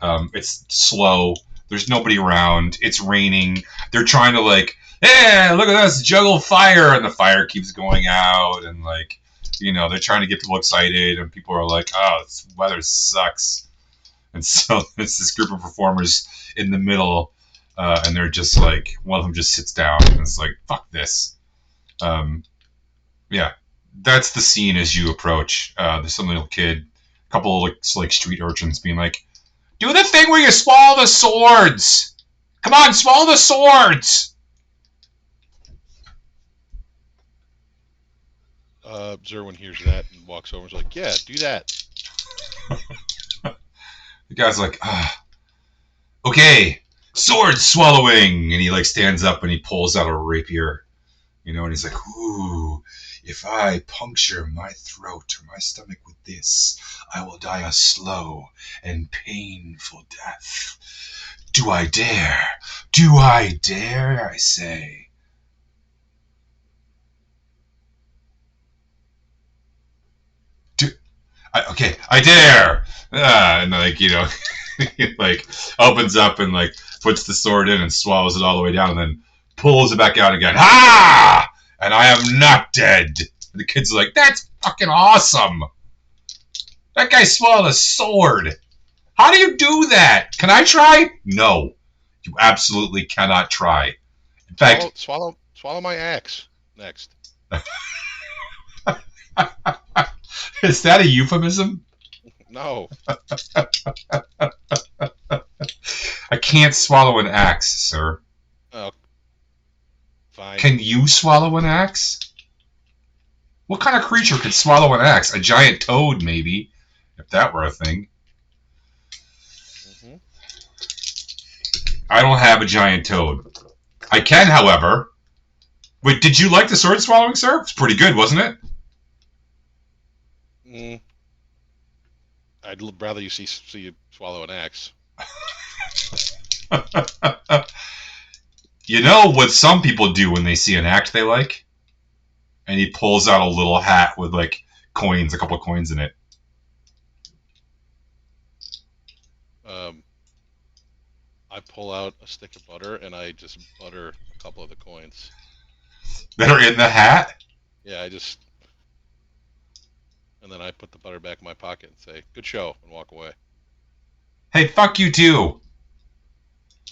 [SPEAKER 1] It's slow. There's nobody around. It's raining. They're trying to like, hey, look at us juggle fire, and the fire keeps going out, and like, they're trying to get people excited, and people are like, oh, this weather sucks, and so it's this group of performers in the middle, and they're just like, one of them just sits down, and it's like, fuck this. Um, yeah, that's the scene as you approach. There's some little kid, a couple of like street urchins being like, do the thing where you swallow the swords. Come on, swallow the swords.
[SPEAKER 2] Zerwin hears that and walks over and is like, yeah, do that.
[SPEAKER 1] The guy's like, okay, sword swallowing, and he like stands up and he pulls out a rapier, and he's like, ooh, if I puncture my throat or my stomach with this, I will die a slow and painful death. Do I dare? Do I dare? I say. Okay, I dare. And like he like opens up and like puts the sword in and swallows it all the way down, and then pulls it back out again. Ha! And I am not dead. And the kid's like, that's fucking awesome. That guy swallowed a sword. How do you do that? Can I try? No, you absolutely cannot try. In fact,
[SPEAKER 2] Swallow my axe next.
[SPEAKER 1] is that a euphemism?
[SPEAKER 2] No.
[SPEAKER 1] I can't swallow an axe, sir.
[SPEAKER 2] Oh, fine.
[SPEAKER 1] Can you swallow an axe? What kind of creature could swallow an axe? A giant toad, maybe, if that were a thing.
[SPEAKER 2] Mm-hmm.
[SPEAKER 1] I don't have a giant toad. I can, however. Wait, did you like the sword swallowing, sir? It's pretty good, wasn't it?
[SPEAKER 2] I'd rather you see you swallow an axe.
[SPEAKER 1] You know what some people do when they see an act they like? And he pulls out a little hat with like coins, a couple of coins in it.
[SPEAKER 2] I pull out a stick of butter and I just butter a couple of the coins.
[SPEAKER 1] That are in the hat?
[SPEAKER 2] Yeah, and then I put the butter back in my pocket and say, good show, and walk away.
[SPEAKER 1] Hey, fuck you too.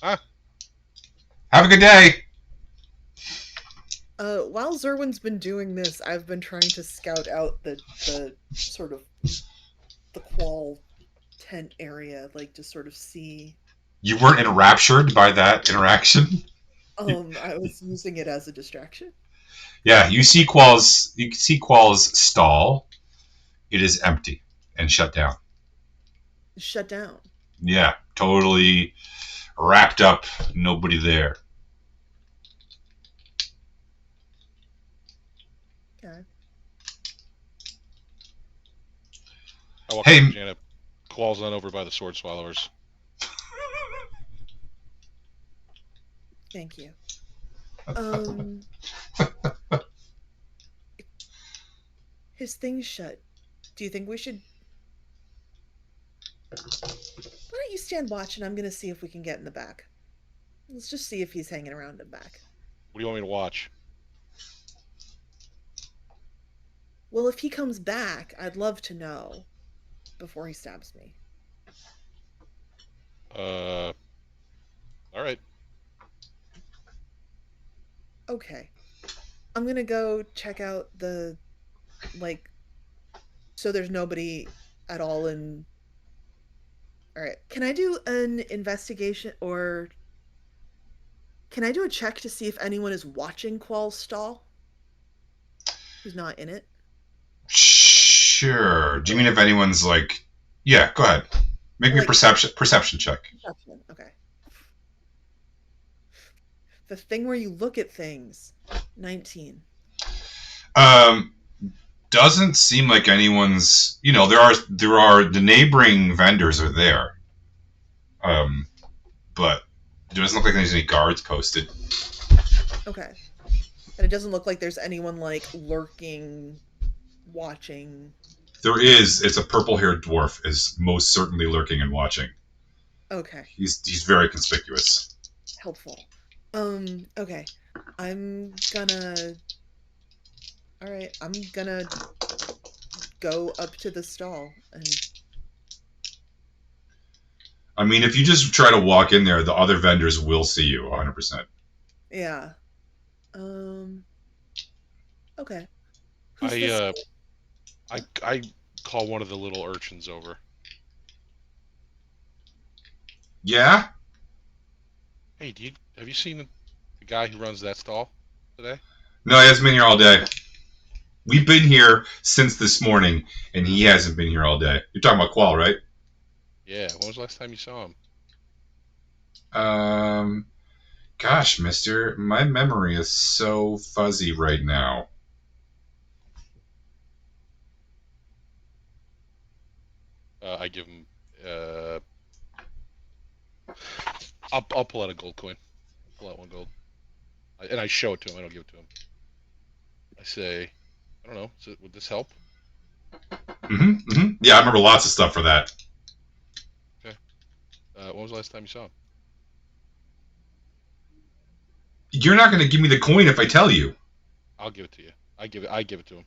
[SPEAKER 2] Huh?
[SPEAKER 1] Have a good day.
[SPEAKER 3] While Zerwin's been doing this, I've been trying to scout out the sort of the qual tent area, like to sort of see.
[SPEAKER 1] You weren't enraptured by that interaction?
[SPEAKER 3] I was using it as a distraction.
[SPEAKER 1] Yeah, you see Qual's stall. It is empty and shut down.
[SPEAKER 3] Shut down.
[SPEAKER 1] Yeah, totally wrapped up, nobody there.
[SPEAKER 3] Okay.
[SPEAKER 2] I walk
[SPEAKER 1] Hey,
[SPEAKER 2] up to Janet. Qual's on over by the sword swallowers.
[SPEAKER 3] Thank you. His thing's shut. Do you think we should Why don't you stand watch and I'm gonna see if we can get in the back. Let's just see if he's hanging around in the back.
[SPEAKER 2] What do you want me to watch?
[SPEAKER 3] Well, if he comes back, I'd love to know before he stabs me.
[SPEAKER 2] All right.
[SPEAKER 3] Okay. I'm gonna go check out the, like, so there's nobody at all in. All right. Can I do an investigation, or can I do a check to see if anyone is watching Qual's stall who's not in it?
[SPEAKER 1] Sure. Do you mean if anyone's like? Yeah, go ahead. Make me a
[SPEAKER 3] Like,
[SPEAKER 1] perception check.
[SPEAKER 3] perception. Okay. The thing where you look at things. 19.
[SPEAKER 1] Um, doesn't seem like anyone's. There are the neighboring vendors are there. Um, but it doesn't look like there's any guards posted.
[SPEAKER 3] Okay. And it doesn't look like there's anyone, like, lurking, watching.
[SPEAKER 1] There is. It's a purple-haired dwarf is most certainly lurking and watching.
[SPEAKER 3] Okay.
[SPEAKER 1] He's very conspicuous.
[SPEAKER 3] Helpful. Okay. I'm gonna. All right. I'm gonna go up to the stall and.
[SPEAKER 1] I mean, if you just try to walk in there, the other vendors will see you 100%.
[SPEAKER 3] Yeah. Um. Okay. Who's
[SPEAKER 2] I
[SPEAKER 3] this?
[SPEAKER 2] uh, I call one of the little urchins over.
[SPEAKER 1] Yeah?
[SPEAKER 2] Hey, have you seen the guy who runs that stall today?
[SPEAKER 1] No, he hasn't been here all day. We've been here since this morning, and he hasn't been here all day. You're talking about Qual, right?
[SPEAKER 2] Yeah. When was the last time you saw him?
[SPEAKER 1] Um, Gosh, mister, my memory is so fuzzy right now.
[SPEAKER 2] I give him. I'll pull out a gold coin. Pull out one gold, and I show it to him. I don't give it to him. I say, I don't know. Would this help?
[SPEAKER 1] Yeah, I remember lots of stuff for that.
[SPEAKER 2] Okay. When was the last time you saw him?
[SPEAKER 1] You're not going to give me the coin if I tell you.
[SPEAKER 2] I'll give it to you. I give it to him.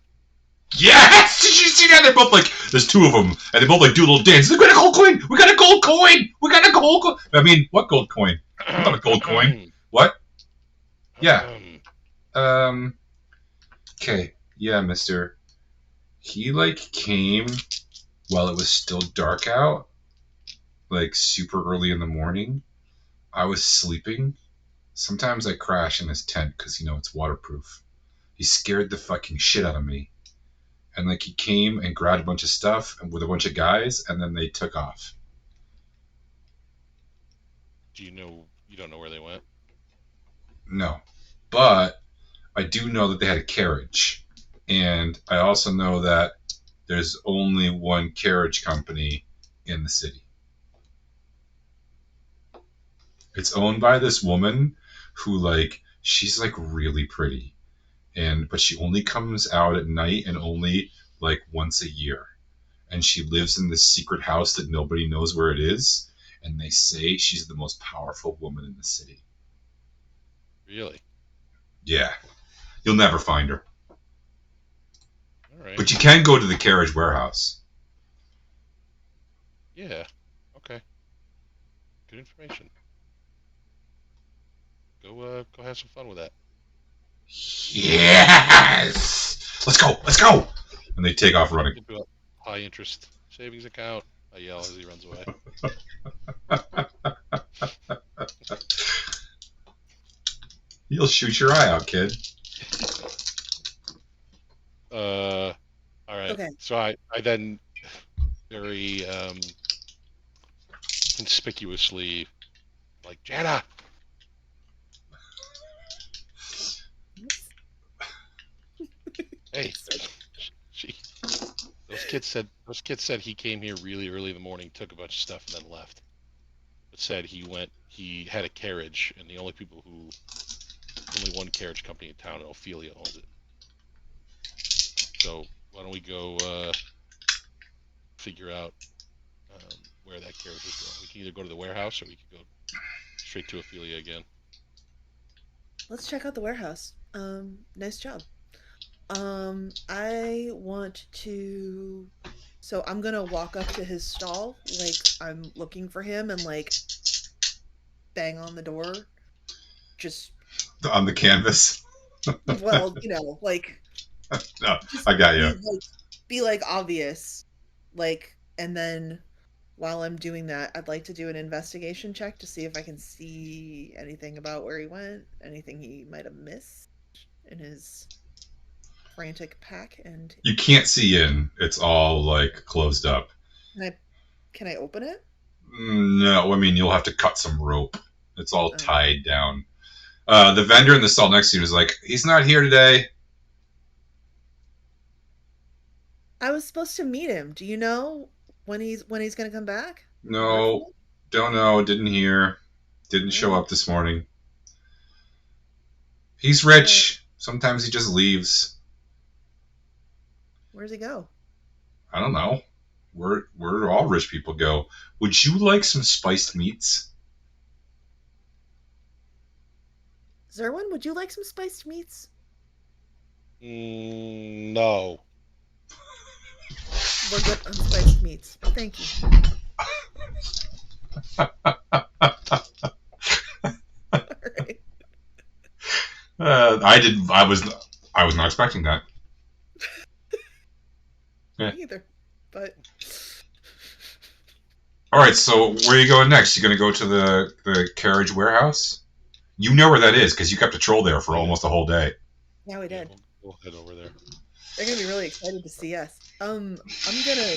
[SPEAKER 1] Yes! Did you see that? They're both like, there's two of them, and they both like do a little dance. We got a gold coin! We got a gold coin! We got a gold coin! I mean, what gold coin? Not a gold coin. What? Yeah. Okay. Yeah, mister. He like came while it was still dark out, like super early in the morning. I was sleeping. Sometimes I crash in his tent because it's waterproof. He scared the fucking shit out of me. And like he came and grabbed a bunch of stuff and with a bunch of guys, and then they took off.
[SPEAKER 2] Do you know? You don't know where they went?
[SPEAKER 1] No, but I do know that they had a carriage, and I also know that there's only one carriage company in the city. It's owned by this woman who like she's like really pretty, and but she only comes out at night and only like once a year. And she lives in this secret house that nobody knows where it is, and they say she's the most powerful woman in the city.
[SPEAKER 2] Really?
[SPEAKER 1] Yeah, you'll never find her.
[SPEAKER 2] All right.
[SPEAKER 1] But you can go to the carriage warehouse.
[SPEAKER 2] Yeah. Okay. Good information. Go have some fun with that.
[SPEAKER 1] Yes! Let's go! Let's go! And they take off running.
[SPEAKER 2] Into a high interest savings account. I yell as he runs away.
[SPEAKER 1] You'll shoot your eye out, kid.
[SPEAKER 2] All right.
[SPEAKER 3] Okay.
[SPEAKER 2] So I then very conspicuously like Jana. Hey, she. Those kids said he came here really early in the morning, took a bunch of stuff, and then left. But said he had a carriage, and the only one carriage company in town, and Ophelia owns it. So why don't we go figure out where that carriage is going. We can either go to the warehouse or we can go straight to Ophelia again.
[SPEAKER 3] Let's check out the warehouse. Nice job. I want to. So I'm gonna walk up to his stall, like I'm looking for him, and like bang on the door. Just
[SPEAKER 1] On the canvas.
[SPEAKER 3] well, like
[SPEAKER 1] No,
[SPEAKER 3] just
[SPEAKER 1] I got you.
[SPEAKER 3] be like obvious, like, and then while I'm doing that, I'd like to do an investigation check to see if I can see anything about where he went, anything he might have missed in his frantic pack. And
[SPEAKER 1] You can't see in. It's all like closed up.
[SPEAKER 3] can I open it?
[SPEAKER 1] No, I mean you'll have to cut some rope. It's all tied down. The vendor in the stall next to you is like, he's not here today.
[SPEAKER 3] I was supposed to meet him. Do you know when he's gonna come back?
[SPEAKER 1] No, don't know. Didn't hear. Didn't show up this morning. He's rich. Sometimes he just leaves.
[SPEAKER 3] Where's he go?
[SPEAKER 1] I don't know. Where do all rich people go? Would you like some spiced meats?
[SPEAKER 3] Zerwin, would you like some spiced meats?
[SPEAKER 2] No.
[SPEAKER 3] We're good on spiced meats. Thank you. All right.
[SPEAKER 1] I was not expecting that.
[SPEAKER 3] Yeah. Me either. But
[SPEAKER 1] all right. So where are you going next? You going to go to the carriage warehouse? You know where that is because you kept a troll there for almost a whole day.
[SPEAKER 3] Yeah, we did.
[SPEAKER 2] We'll head over there.
[SPEAKER 3] They're gonna be really excited to see us. I'm gonna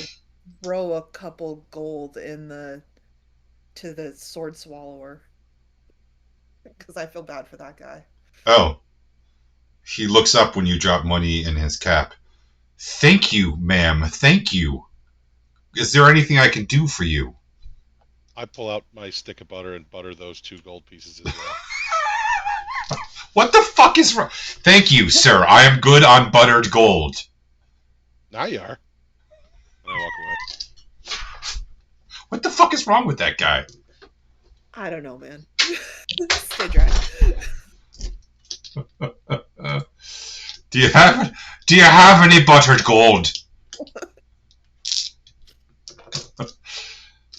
[SPEAKER 3] throw a couple gold to the sword swallower because I feel bad for that guy.
[SPEAKER 1] Oh, he looks up when you drop money in his cap. Thank you, ma'am. Thank you. Is there anything I can do for you?
[SPEAKER 2] I pull out my stick of butter and butter those 2 gold pieces as well.
[SPEAKER 1] What the fuck is wrong? Thank you, sir. I am good on buttered gold.
[SPEAKER 2] Now you are. And I walk away.
[SPEAKER 1] What the fuck is wrong with that guy?
[SPEAKER 3] I don't know, man. Stay dry.
[SPEAKER 1] Do you have any buttered gold?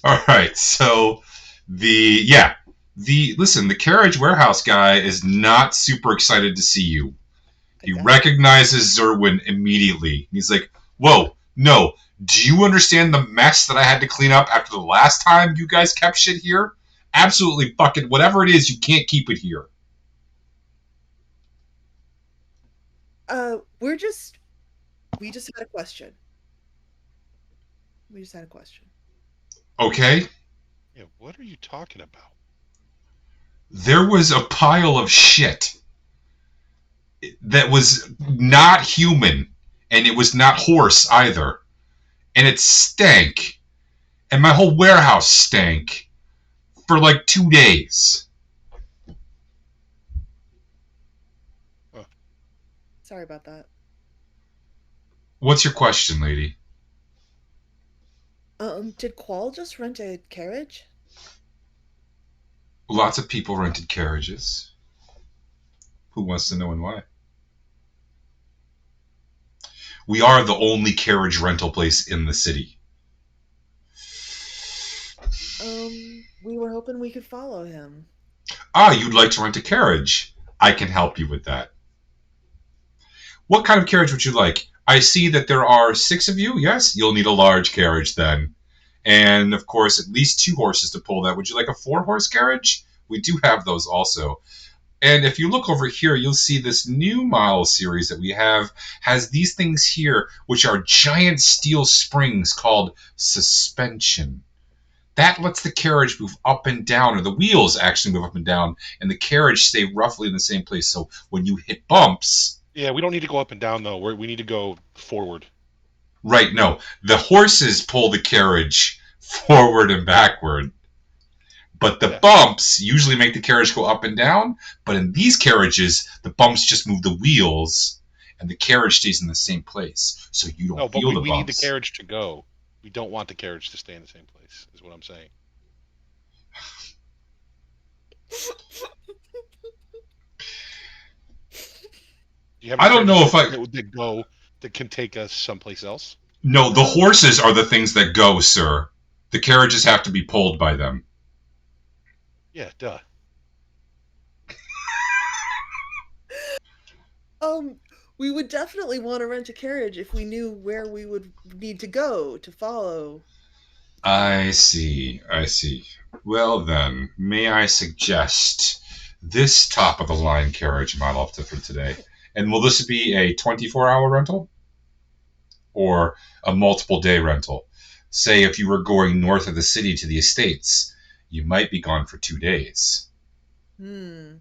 [SPEAKER 1] All right, so listen, the carriage warehouse guy is not super excited to see you. He recognizes Zerwin immediately. He's like, "Whoa, no! Do you understand the mess that I had to clean up after the last time you guys kept shit here? Absolutely fucking whatever it is, you can't keep it here."
[SPEAKER 3] We just had a question.
[SPEAKER 1] Okay.
[SPEAKER 2] Yeah, what are you talking about?
[SPEAKER 1] There was a pile of shit that was not human, and it was not horse either. And it stank. And my whole warehouse stank for like 2 days.
[SPEAKER 2] Huh.
[SPEAKER 3] Sorry about that.
[SPEAKER 1] What's your question, lady?
[SPEAKER 3] Did Qual just rent a carriage?
[SPEAKER 1] Lots of people rented carriages. Who wants to know and why? We are the only carriage rental place in the city.
[SPEAKER 3] We were hoping we could follow him.
[SPEAKER 1] You'd like to rent a carriage. I can help you with that. What kind of carriage would you like? I see that there are 6 of you. Yes, you'll need a large carriage then. And, of course, at least 2 horses to pull that. Would you like a 4-horse carriage? We do have those also. And if you look over here, you'll see this new model series that we have has these things here, which are giant steel springs called suspension. That lets the carriage move up and down, or the wheels actually move up and down, and the carriage stay roughly in the same place. So when you hit bumps...
[SPEAKER 2] Yeah, we don't need to go up and down, though. We need to go forward.
[SPEAKER 1] Right, no. The horses pull the carriage forward and backward. But the bumps usually make the carriage go up and down. But in these carriages, the bumps just move the wheels, and the carriage stays in the same place. So you don't feel the bumps.
[SPEAKER 2] We need the carriage to go. We don't want the carriage to stay in the same place, is what I'm saying. Do you have
[SPEAKER 1] I
[SPEAKER 2] any
[SPEAKER 1] don't know if
[SPEAKER 2] carriages
[SPEAKER 1] I.
[SPEAKER 2] that can take us someplace else?
[SPEAKER 1] No, the horses are the things that go, sir. The carriages have to be pulled by them.
[SPEAKER 2] Yeah, duh.
[SPEAKER 3] We would definitely want to rent a carriage if we knew where we would need to go to follow the path.
[SPEAKER 1] I see. I see. Well, then, may I suggest this top of the line carriage model for today? And will this be a 24-hour rental or a multiple day rental? Say, if you were going north of the city to the estates, you might be gone for 2 days.
[SPEAKER 3] Hmm.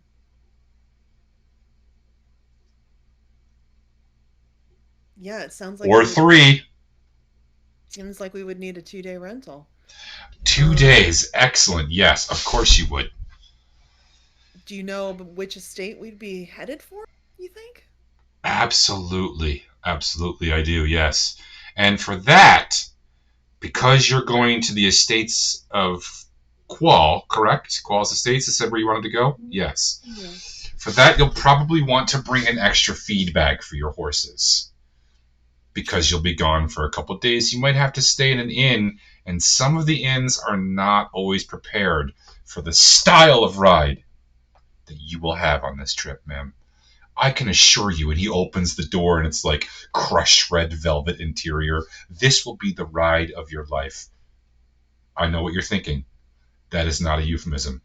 [SPEAKER 3] Yeah, it sounds like
[SPEAKER 1] Or 3.
[SPEAKER 3] seems like we would need a 2-day rental.
[SPEAKER 1] 2 days. Excellent. Yes, of course you would.
[SPEAKER 3] Do you know which estate we'd be headed for, you think?
[SPEAKER 1] Absolutely. Absolutely, I do, yes. And for that, because you're going to the estates of Qual, correct? Qual's estates, is that where you wanted to go? Yes.
[SPEAKER 3] Yeah.
[SPEAKER 1] For that, you'll probably want to bring an extra feed bag for your horses. Because you'll be gone for a couple of days, you might have to stay in an inn, and some of the inns are not always prepared for the style of ride that you will have on this trip, ma'am. I can assure you, and he opens the door and it's like crushed red velvet interior. This will be the ride of your life. I know what you're thinking. That is not a euphemism.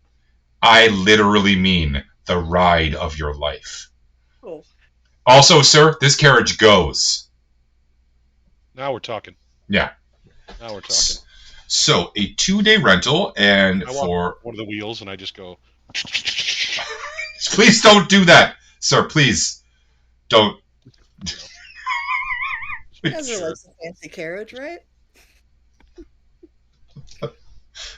[SPEAKER 1] I literally mean the ride of your life.
[SPEAKER 3] Cool.
[SPEAKER 1] Also, sir, this carriage goes.
[SPEAKER 2] Now we're talking.
[SPEAKER 1] Yeah.
[SPEAKER 2] Now we're talking.
[SPEAKER 1] So, a 2-day rental, and
[SPEAKER 2] I walk
[SPEAKER 1] for.
[SPEAKER 2] one of the wheels and I just go.
[SPEAKER 1] Please don't do that, sir. Please. Don't.
[SPEAKER 3] You guys are like some fancy carriage, right?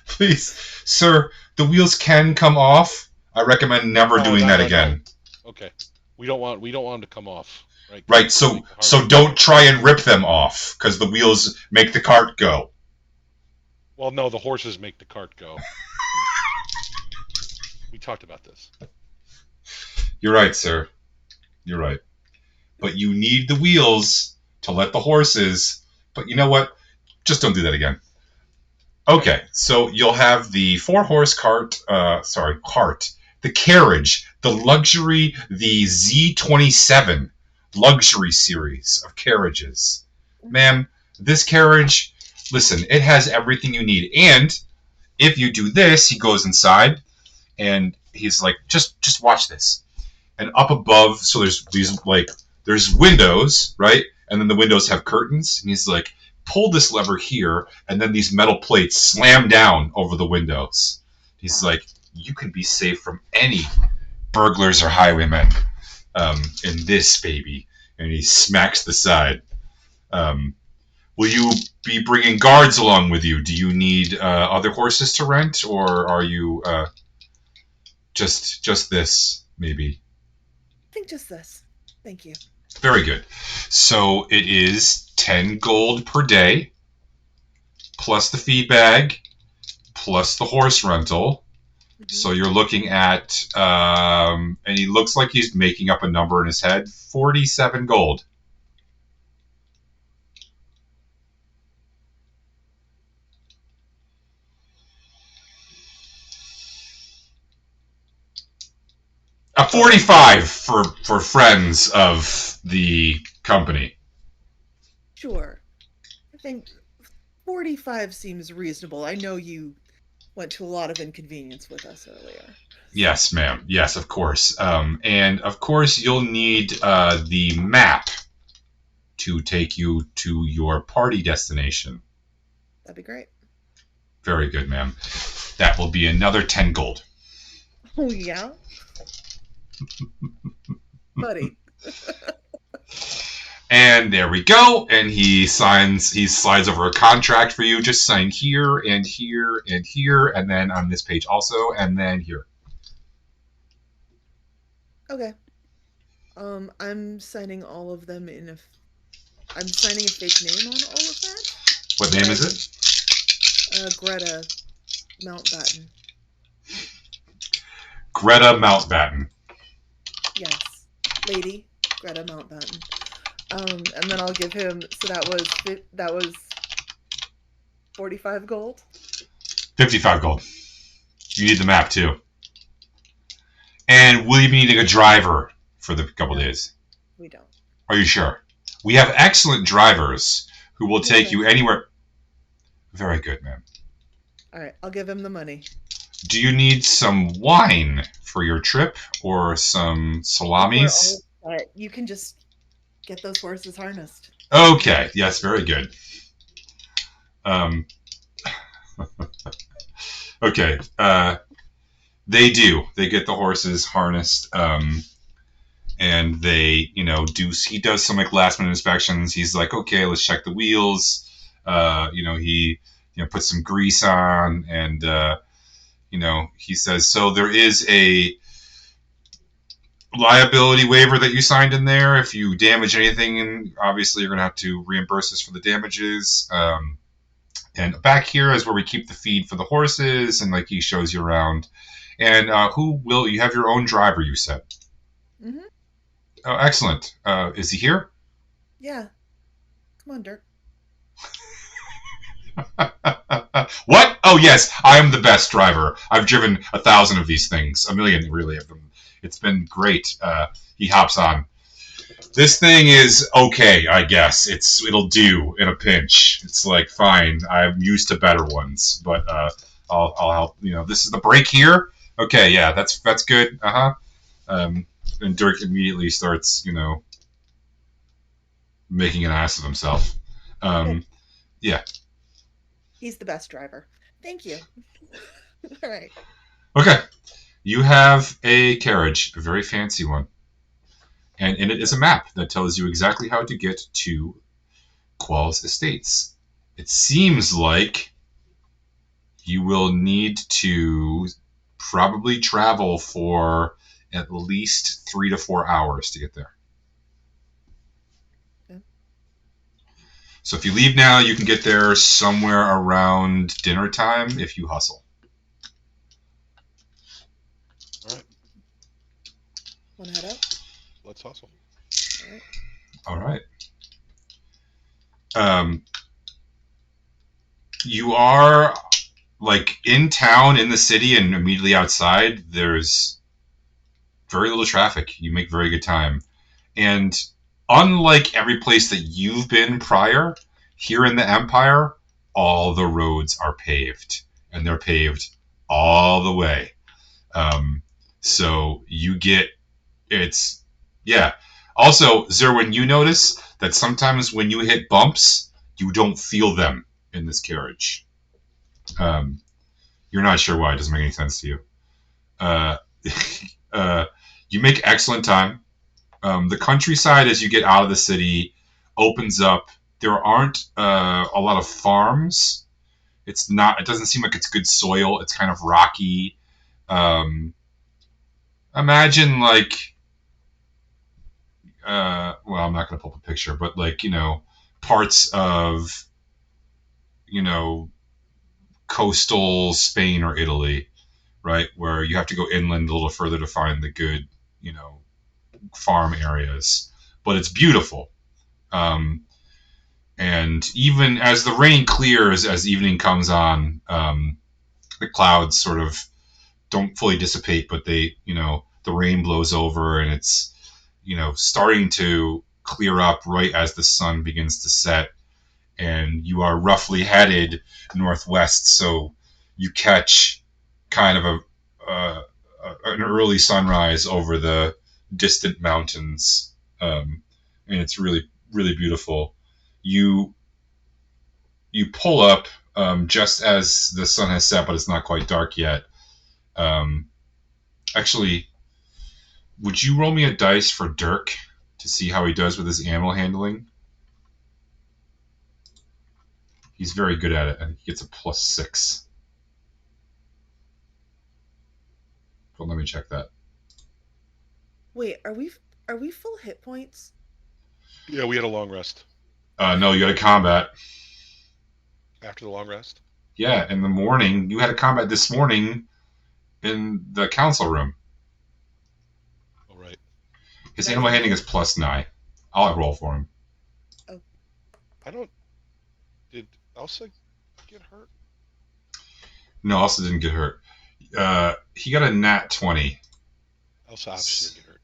[SPEAKER 1] Please, sir, the wheels can come off. I recommend never doing that again.
[SPEAKER 2] No. Okay. We don't want them to come off. Right.
[SPEAKER 1] Right. So don't try and rip them off because the wheels make the cart go.
[SPEAKER 2] Well, no, the horses make the cart go. We talked about this.
[SPEAKER 1] You're right, sir. You're right. But you need the wheels to let the horses. But you know what? Just don't do that again. Okay, so you'll have the 4-horse cart, the carriage, the luxury, the Z27 luxury series of carriages. Ma'am, this carriage, listen, it has everything you need. And if you do this, he goes inside and he's like, just watch this. And up above, so there's windows, right? And then the windows have curtains, and he's like, pull this lever here, and then these metal plates slam down over the windows. He's like, you can be safe from any burglars or highwaymen in this baby. And he smacks the side. Will you be bringing guards along with you? Do you need other horses to rent, or are you just this maybe?
[SPEAKER 3] I think just this. Thank you.
[SPEAKER 1] Very good. So it is 10 gold per day, plus the feed bag, plus the horse rental. Mm-hmm. So you're looking at, and he looks like he's making up a number in his head, 47 gold. A 45 for friends of the company.
[SPEAKER 3] Sure. I think 45 seems reasonable. I know you went to a lot of inconvenience with us earlier.
[SPEAKER 1] Yes, ma'am. Yes, of course. And of course, you'll need the map to take you to your party destination.
[SPEAKER 3] That'd be great.
[SPEAKER 1] Very good, ma'am. That will be another 10 gold.
[SPEAKER 3] Oh, yeah? Buddy.
[SPEAKER 1] And there we go. And he slides over a contract for you. Just sign here and here and here, and then on this page also, and then here.
[SPEAKER 3] Okay. I'm signing all of them I'm signing a fake name on all of that?
[SPEAKER 1] What name is it?
[SPEAKER 3] Greta Mountbatten.
[SPEAKER 1] Greta Mountbatten.
[SPEAKER 3] Yes, Lady Greta Mountbatten. And then I'll give him. So that was 45 gold.
[SPEAKER 1] 55 gold. You need the map too. And will you be needing a driver for the couple days?
[SPEAKER 3] We don't.
[SPEAKER 1] Are you sure? We have excellent drivers who will take you anywhere. Very good, ma'am.
[SPEAKER 3] All right, I'll give him the money.
[SPEAKER 1] Do you need some wine for your trip or some salamis?
[SPEAKER 3] You can just get those horses harnessed.
[SPEAKER 1] Okay. Yes, very good. Okay. They do. They get the horses harnessed. And they, he does some like last minute inspections. He's like, okay, let's check the wheels. He, puts some grease on, and he says, so there is a liability waiver that you signed in there. If you damage anything, and obviously you're going to have to reimburse us for the damages. And back here is where we keep the feed for the horses, and like he shows you around. And you have your own driver, you said?
[SPEAKER 3] Mm-hmm.
[SPEAKER 1] Oh, excellent. Is he here?
[SPEAKER 3] Yeah. Come on, Dirk.
[SPEAKER 1] What? Oh, yes. I am the best driver. I've driven 1,000 of these things. 1,000,000, really, of them. It's been great. He hops on. This thing is okay, I guess. It'll do in a pinch. It's like, fine. I'm used to better ones, but I'll help. This is the brake here. Okay, yeah, that's good. And Dirk immediately starts, making an ass of himself. Yeah.
[SPEAKER 3] He's the best driver. Thank you. All right.
[SPEAKER 1] Okay. You have a carriage, a very fancy one. And in it is a map that tells you exactly how to get to Qual's estates. It seems like you will need to probably travel for at least 3 to 4 hours to get there.
[SPEAKER 3] Okay.
[SPEAKER 1] So if you leave now, you can get there somewhere around dinner time if you hustle.
[SPEAKER 2] All right.
[SPEAKER 3] Want to head out?
[SPEAKER 2] Let's hustle.
[SPEAKER 3] All right.
[SPEAKER 1] You are like in town, in the city, and immediately outside. There's very little traffic. You make very good time. And unlike every place that you've been prior, here in the Empire, all the roads are paved. And they're paved all the way. So you get, Also, Zerwin, you notice that sometimes when you hit bumps, you don't feel them in this carriage. You're not sure why. It doesn't make any sense to you. You make excellent time. The countryside, as you get out of the city, opens up. There aren't a lot of farms. It doesn't seem like it's good soil. It's kind of rocky. Imagine like, well, I'm not going to pull up a picture, but like, parts of, coastal Spain or Italy, right? Where you have to go inland a little further to find the good, farm areas. But it's beautiful. And even as the rain clears, as evening comes on, the clouds sort of don't fully dissipate, but the rain blows over, and it's, starting to clear up right as the sun begins to set. And you are roughly headed northwest, so you catch kind of an early sunrise over the distant mountains, and it's really, really beautiful. You pull up just as the sun has set, but it's not quite dark yet. Actually, would you roll me a dice for Dirk to see how he does with his animal handling? He's very good at it. I think he gets a +6. But let me check that.
[SPEAKER 3] Wait, are we full hit points?
[SPEAKER 2] Yeah, we had a long rest.
[SPEAKER 1] No, you got a combat.
[SPEAKER 2] After the long rest.
[SPEAKER 1] Yeah, in the morning. You had a combat this morning in the council room.
[SPEAKER 2] All right.
[SPEAKER 1] His
[SPEAKER 3] Did I
[SPEAKER 1] animal
[SPEAKER 3] get
[SPEAKER 1] handling is
[SPEAKER 3] injured?
[SPEAKER 1] +9. I'll roll for him.
[SPEAKER 3] Oh,
[SPEAKER 2] I don't. Did Elsa get hurt?
[SPEAKER 1] No, also didn't get hurt. He got a nat 20.
[SPEAKER 2] Elsa obviously didn't get hurt.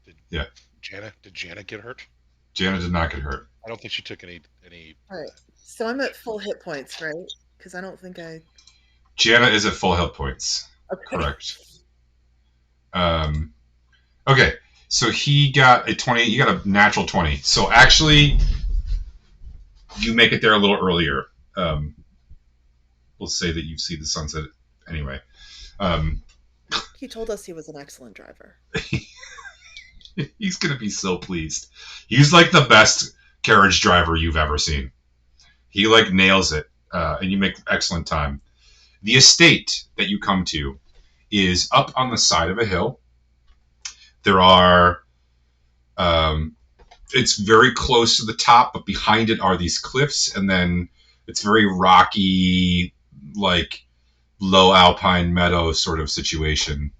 [SPEAKER 2] Did
[SPEAKER 1] Yeah,
[SPEAKER 2] Jana? Did Jana get hurt?
[SPEAKER 1] Jana did not get hurt.
[SPEAKER 2] I don't think she took any.
[SPEAKER 3] all right. So I'm at full hit points, right? Because I don't think I.
[SPEAKER 1] Jana is at full health points.
[SPEAKER 3] Okay.
[SPEAKER 1] Correct. Um, okay, so he got a 20. He got a natural 20. So actually, you make it there a little earlier. Um, we'll say that you see the sunset anyway. Um,
[SPEAKER 3] He told us he was an excellent driver.
[SPEAKER 1] he's gonna be so pleased. He's like the best carriage driver you've ever seen. He like nails it, and you make excellent time. The estate that you come to is up on the side of a hill. There are, um, it's very close to the top, but behind it are these cliffs, and then it's very rocky, like low alpine meadow sort of situation.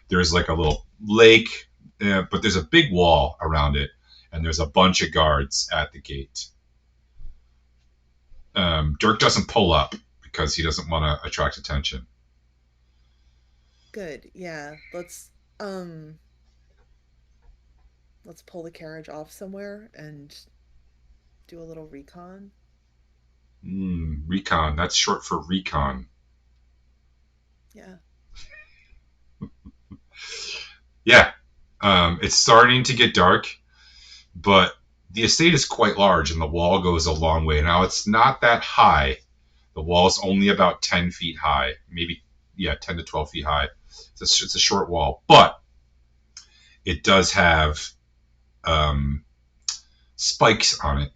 [SPEAKER 1] There's like a little lake, but there's a big wall around it, and there's a bunch of guards at the gate. Dirk doesn't pull up because he doesn't want to attract attention.
[SPEAKER 3] Good. Yeah. Let's pull the carriage off somewhere and do a little recon.
[SPEAKER 1] Recon. That's short for recon.
[SPEAKER 3] Yeah.
[SPEAKER 1] Yeah. It's starting to get dark, but the estate is quite large and the wall goes a long way. Now, it's not that high. The wall is only about 10 feet high, maybe, yeah, 10 to 12 feet high. It's a short wall, but it does have um, spikes on it,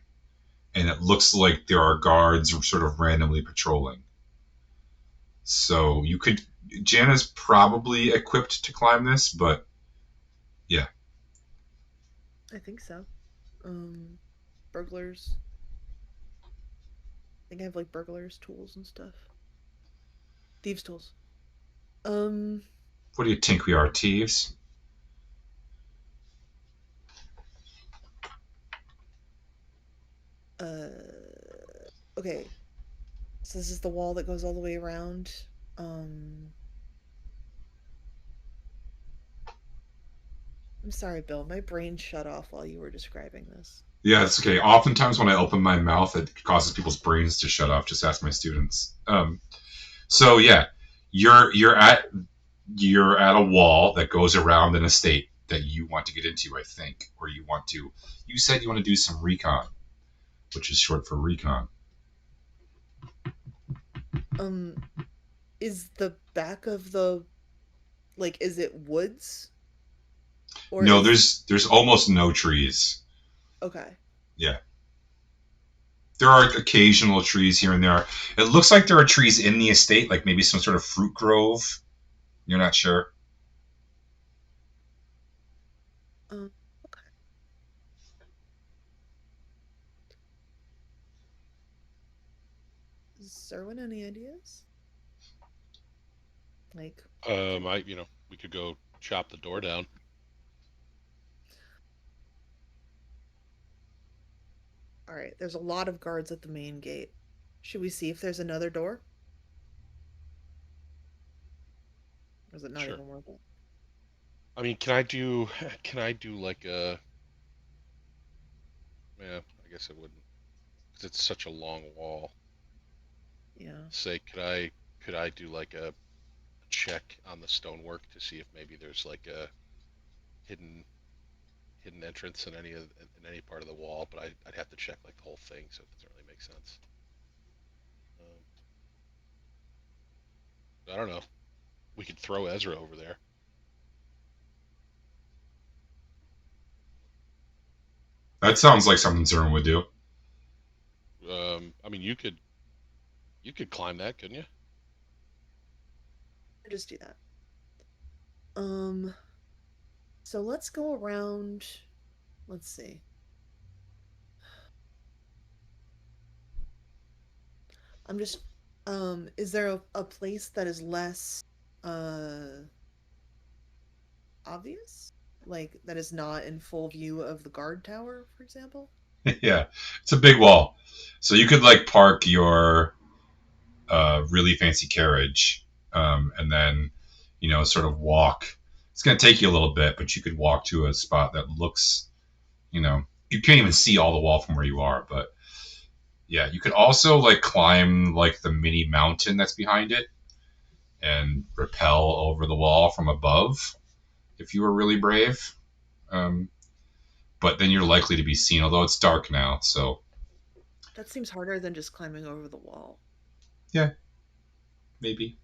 [SPEAKER 1] and it looks like there are guards sort of randomly patrolling. So you could. Jana's probably equipped to climb this, but yeah.
[SPEAKER 3] I think so. Um, burglars. I think I have like burglars tools and stuff. Thieves tools. Um,
[SPEAKER 1] What do you think we are, thieves?
[SPEAKER 3] okay. So this is the wall that goes all the way around. Um, I'm sorry, Bill. My brain shut off while you were describing this.
[SPEAKER 1] Yeah, it's okay. Oftentimes when I open my mouth, it causes people's brains to shut off. Just ask my students. So yeah, you're you're at you're at a wall that goes around an estate that you want to get into, I think, or you want to. You said you want to do some recon, which is short for recon.
[SPEAKER 3] Um, is the back of the is it woods or
[SPEAKER 1] No,
[SPEAKER 3] is
[SPEAKER 1] there's almost no trees.
[SPEAKER 3] okay?
[SPEAKER 1] Yeah, there are occasional trees here and there. It looks like there are trees in the estate, like maybe some sort of fruit grove. You're not sure.
[SPEAKER 3] Okay. Serwin, any ideas? Like,
[SPEAKER 2] We could go chop the door down.
[SPEAKER 3] all right, there's a lot of guards at the main gate. Should we see if there's another door? Or is it not
[SPEAKER 2] Sure.
[SPEAKER 3] even worth it?
[SPEAKER 2] I mean, can I do? Can I do like a? Yeah, I guess it wouldn't, because it's such a long wall.
[SPEAKER 3] Yeah.
[SPEAKER 2] Say, could I do like a check on the stonework to see if maybe there's like a hidden hidden entrance in any part of the wall? But I'd have to check like the whole thing, so it doesn't really make sense. I don't know. We could throw Ezra over there.
[SPEAKER 1] That sounds like something Zern would do.
[SPEAKER 2] I mean, you could climb that, couldn't you?
[SPEAKER 3] Just do that. Um, so let's go around. Let's see. I'm just is there a place that is less uh obvious? Like that is not in full view of the guard tower, for example?
[SPEAKER 1] Yeah, it's a big wall, so you could like park your really fancy carriage, and then sort of walk. It's going to take you a little bit, but you could walk to a spot that looks, you can't even see all the wall from where you are, but yeah, you could also like climb like the mini mountain that's behind it and rappel over the wall from above if you were really brave. Um, but then you're likely to be seen, although it's dark now. So
[SPEAKER 3] That seems harder than just climbing over the wall.
[SPEAKER 1] yeah, maybe.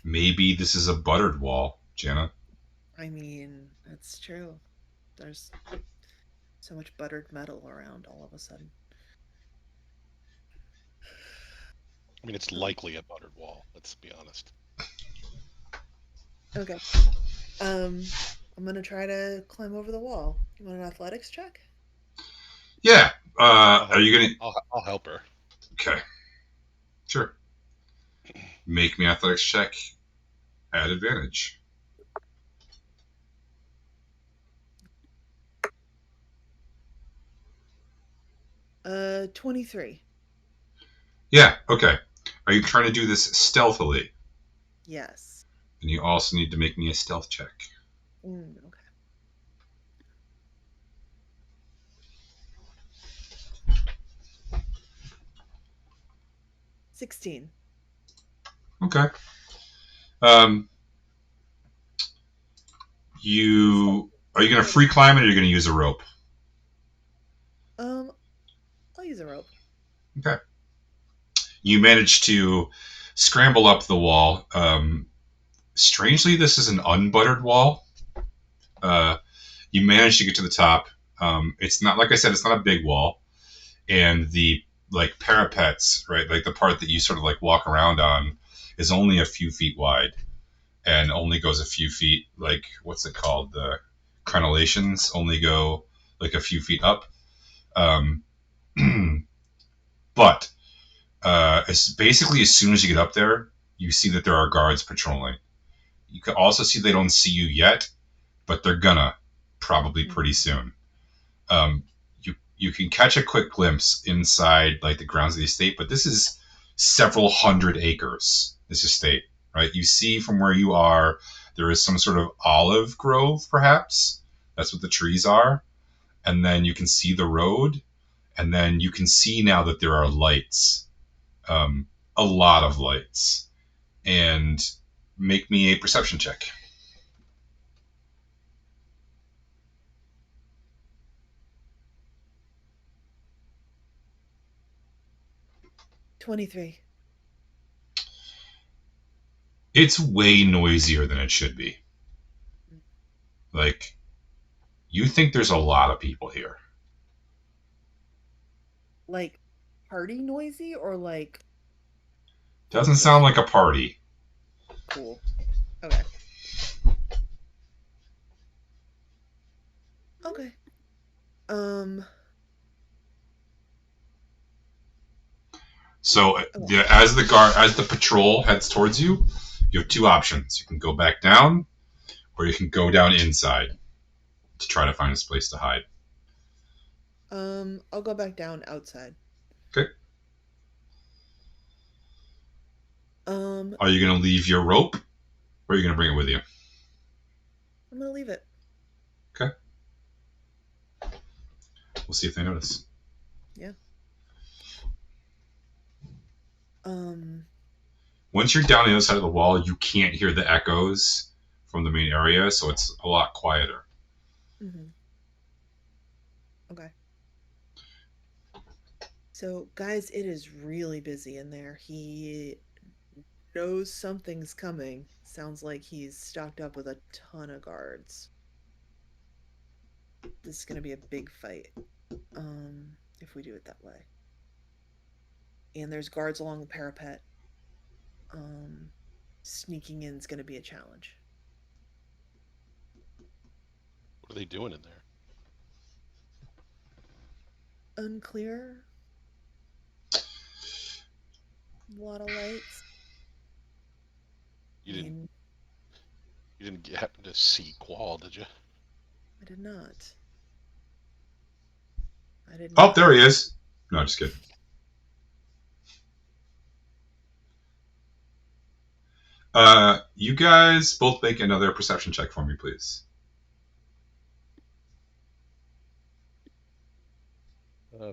[SPEAKER 1] Maybe this is a buttered wall, Jana.
[SPEAKER 3] I mean, that's true. There's so much buttered metal around all of a sudden.
[SPEAKER 2] I mean, it's
[SPEAKER 3] Um,
[SPEAKER 2] likely a buttered wall. Let's be honest.
[SPEAKER 3] okay. Um, I'm gonna try to climb over the wall. You want an athletics check?
[SPEAKER 1] Yeah.
[SPEAKER 2] I'll
[SPEAKER 1] Are
[SPEAKER 2] help.
[SPEAKER 1] you gonna?
[SPEAKER 2] I'll help her.
[SPEAKER 1] Okay, sure. Make me athletics check at advantage.
[SPEAKER 3] 23.
[SPEAKER 1] Yeah. Okay. Are you trying to do this stealthily?
[SPEAKER 3] Yes.
[SPEAKER 1] And you also need to make me a stealth check.
[SPEAKER 3] Okay. 16.
[SPEAKER 1] Okay. Um,
[SPEAKER 3] Pretty stealthy.
[SPEAKER 1] you are you gonna
[SPEAKER 3] Pretty.
[SPEAKER 1] free climb it or are you gonna use a rope?
[SPEAKER 3] Um, I'll use a rope.
[SPEAKER 1] Okay. You manage to scramble up the wall. Strangely, this is an unbuttered wall. Uh, you manage to get to the top. It's not like I said, it's not a big wall, and the like parapets, right, like the part that you sort of like walk around on, is only a few feet wide and only goes a few feet. Like what's it called? The crenellations only go like a few feet up. Um, but it's basically as soon as you get up there, you see that there are guards patrolling. You can also see they don't see you yet, but they're gonna probably pretty
[SPEAKER 3] Mhm.
[SPEAKER 1] soon. You can catch a quick glimpse inside like the grounds of the estate, but this is several hundred acres. This estate, right? You see from where you are, there is some sort of olive grove, perhaps. That's what the trees are, and then you can see the road, and then you can see now that there are lights, um, a lot of lights, and make me a perception check.
[SPEAKER 3] 23.
[SPEAKER 1] It's way noisier than it should be. Like, you think there's a lot of people here.
[SPEAKER 3] Like party noisy or like full
[SPEAKER 1] Doesn't sound
[SPEAKER 3] person?
[SPEAKER 1] like a party.
[SPEAKER 3] Cool. Okay. Okay. Um,
[SPEAKER 1] So
[SPEAKER 3] okay.
[SPEAKER 1] as the patrol heads towards you, you have two options. You can go back down, or you can go down inside to try to find a place to hide.
[SPEAKER 3] I'll go back down outside.
[SPEAKER 1] Okay.
[SPEAKER 3] Um,
[SPEAKER 1] Are you gonna leave your rope, or are you gonna bring it with you?
[SPEAKER 3] I'm gonna leave it.
[SPEAKER 1] Okay. We'll see if they notice.
[SPEAKER 3] Yeah. Um,
[SPEAKER 1] Once you're down the other side of the wall, you can't hear the echoes from the main area, so it's a lot quieter.
[SPEAKER 3] mhm. Okay. So, guys, it is really busy in there. He knows something's coming. Sounds like he's stocked up with a ton of guards. This is gonna be a big fight. If we do it that way. And there's guards along the parapet. Um, Sneaking in is gonna be a challenge.
[SPEAKER 2] What are they doing in there?
[SPEAKER 3] Unclear. A lot of lights.
[SPEAKER 2] You
[SPEAKER 3] I
[SPEAKER 2] didn't
[SPEAKER 3] mean,
[SPEAKER 2] you didn't happen to see Qual, did you?
[SPEAKER 3] I did not. I did
[SPEAKER 1] Oh,
[SPEAKER 3] not.
[SPEAKER 1] there he is. No, just kidding. You guys both make another perception check for me, please.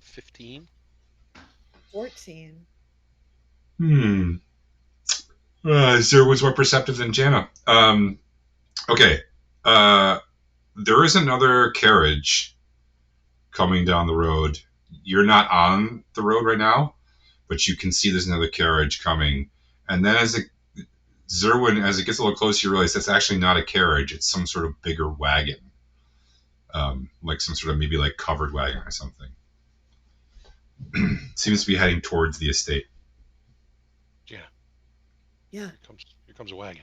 [SPEAKER 2] 15.
[SPEAKER 3] 14.
[SPEAKER 1] Hmm. Zero was more perceptive than Jana. Okay. Uh, there is another carriage coming down the road. You're not on the road right now, but you can see there's another carriage coming. And then Zerwin, as it gets a little closer, you realize that's actually not a carriage. It's some sort of bigger wagon, like some sort of maybe like covered wagon or something. Seems to be heading towards the estate.
[SPEAKER 2] Yeah,
[SPEAKER 3] Yeah.
[SPEAKER 2] here comes a wagon.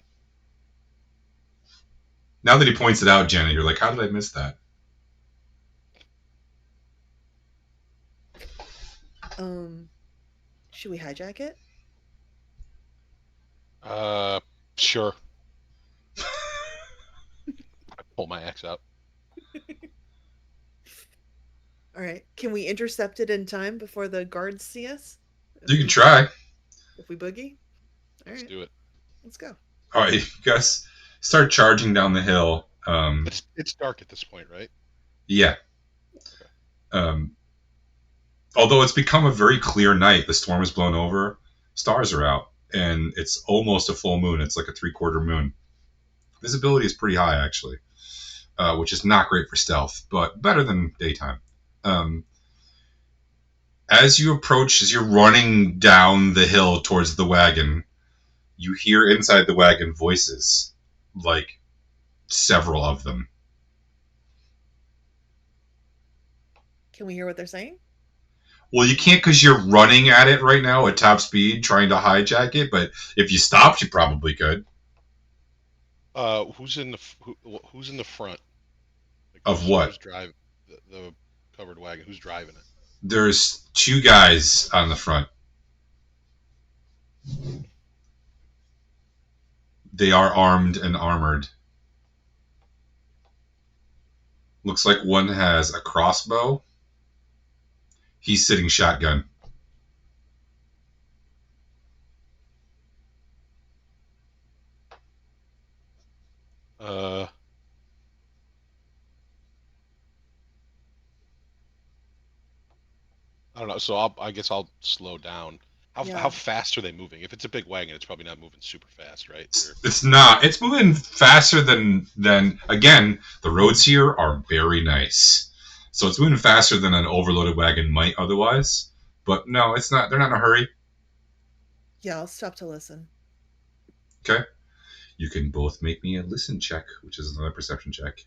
[SPEAKER 1] Now that he points it out, Janet, you're like, how did I miss that?
[SPEAKER 3] Um, should we hijack it?
[SPEAKER 2] Uh, sure. I pull my axe out.
[SPEAKER 3] All right. Can we intercept it in time before the guards see us?
[SPEAKER 1] You
[SPEAKER 3] If
[SPEAKER 1] can
[SPEAKER 3] we
[SPEAKER 1] try.
[SPEAKER 3] if we boogie? All
[SPEAKER 2] Let's
[SPEAKER 3] right.
[SPEAKER 2] do it.
[SPEAKER 3] Let's go.
[SPEAKER 1] All right, you guys start charging down the hill.
[SPEAKER 2] It's dark at this point, right?
[SPEAKER 1] Yeah.
[SPEAKER 2] Okay.
[SPEAKER 1] Um, although it's become a very clear night, the storm has blown over, stars are out, and it's almost a full moon. It's like a three-quarter moon. Visibility is pretty high, actually, which is not great for stealth, but better than daytime. Um, as you approach, as you're running down the hill towards the wagon, you hear inside the wagon voices, like several of them.
[SPEAKER 3] Can we hear what they're saying?
[SPEAKER 1] Well, you can't because you're running at it right now at top speed trying to hijack it, but if you stopped, you probably could.
[SPEAKER 2] Who's in the front? Like
[SPEAKER 1] Of
[SPEAKER 2] who's
[SPEAKER 1] what?
[SPEAKER 2] driving the covered wagon? Who's driving it?
[SPEAKER 1] There's two guys on the front. They are armed and armored. Looks like one has a crossbow. He's sitting shotgun.
[SPEAKER 2] Uh, I don't know. So I guess I'll slow down. How
[SPEAKER 3] Yeah.
[SPEAKER 2] fast are they moving? If it's a big wagon, it's probably not moving super fast, right?
[SPEAKER 1] It's not. It's moving faster than again. The roads here are very nice, so it's moving faster than an overloaded wagon might otherwise. But no, it's not. They're not in a hurry.
[SPEAKER 3] Yeah, I'll stop to listen.
[SPEAKER 1] Okay. You can both make me a listen check, which is another perception check.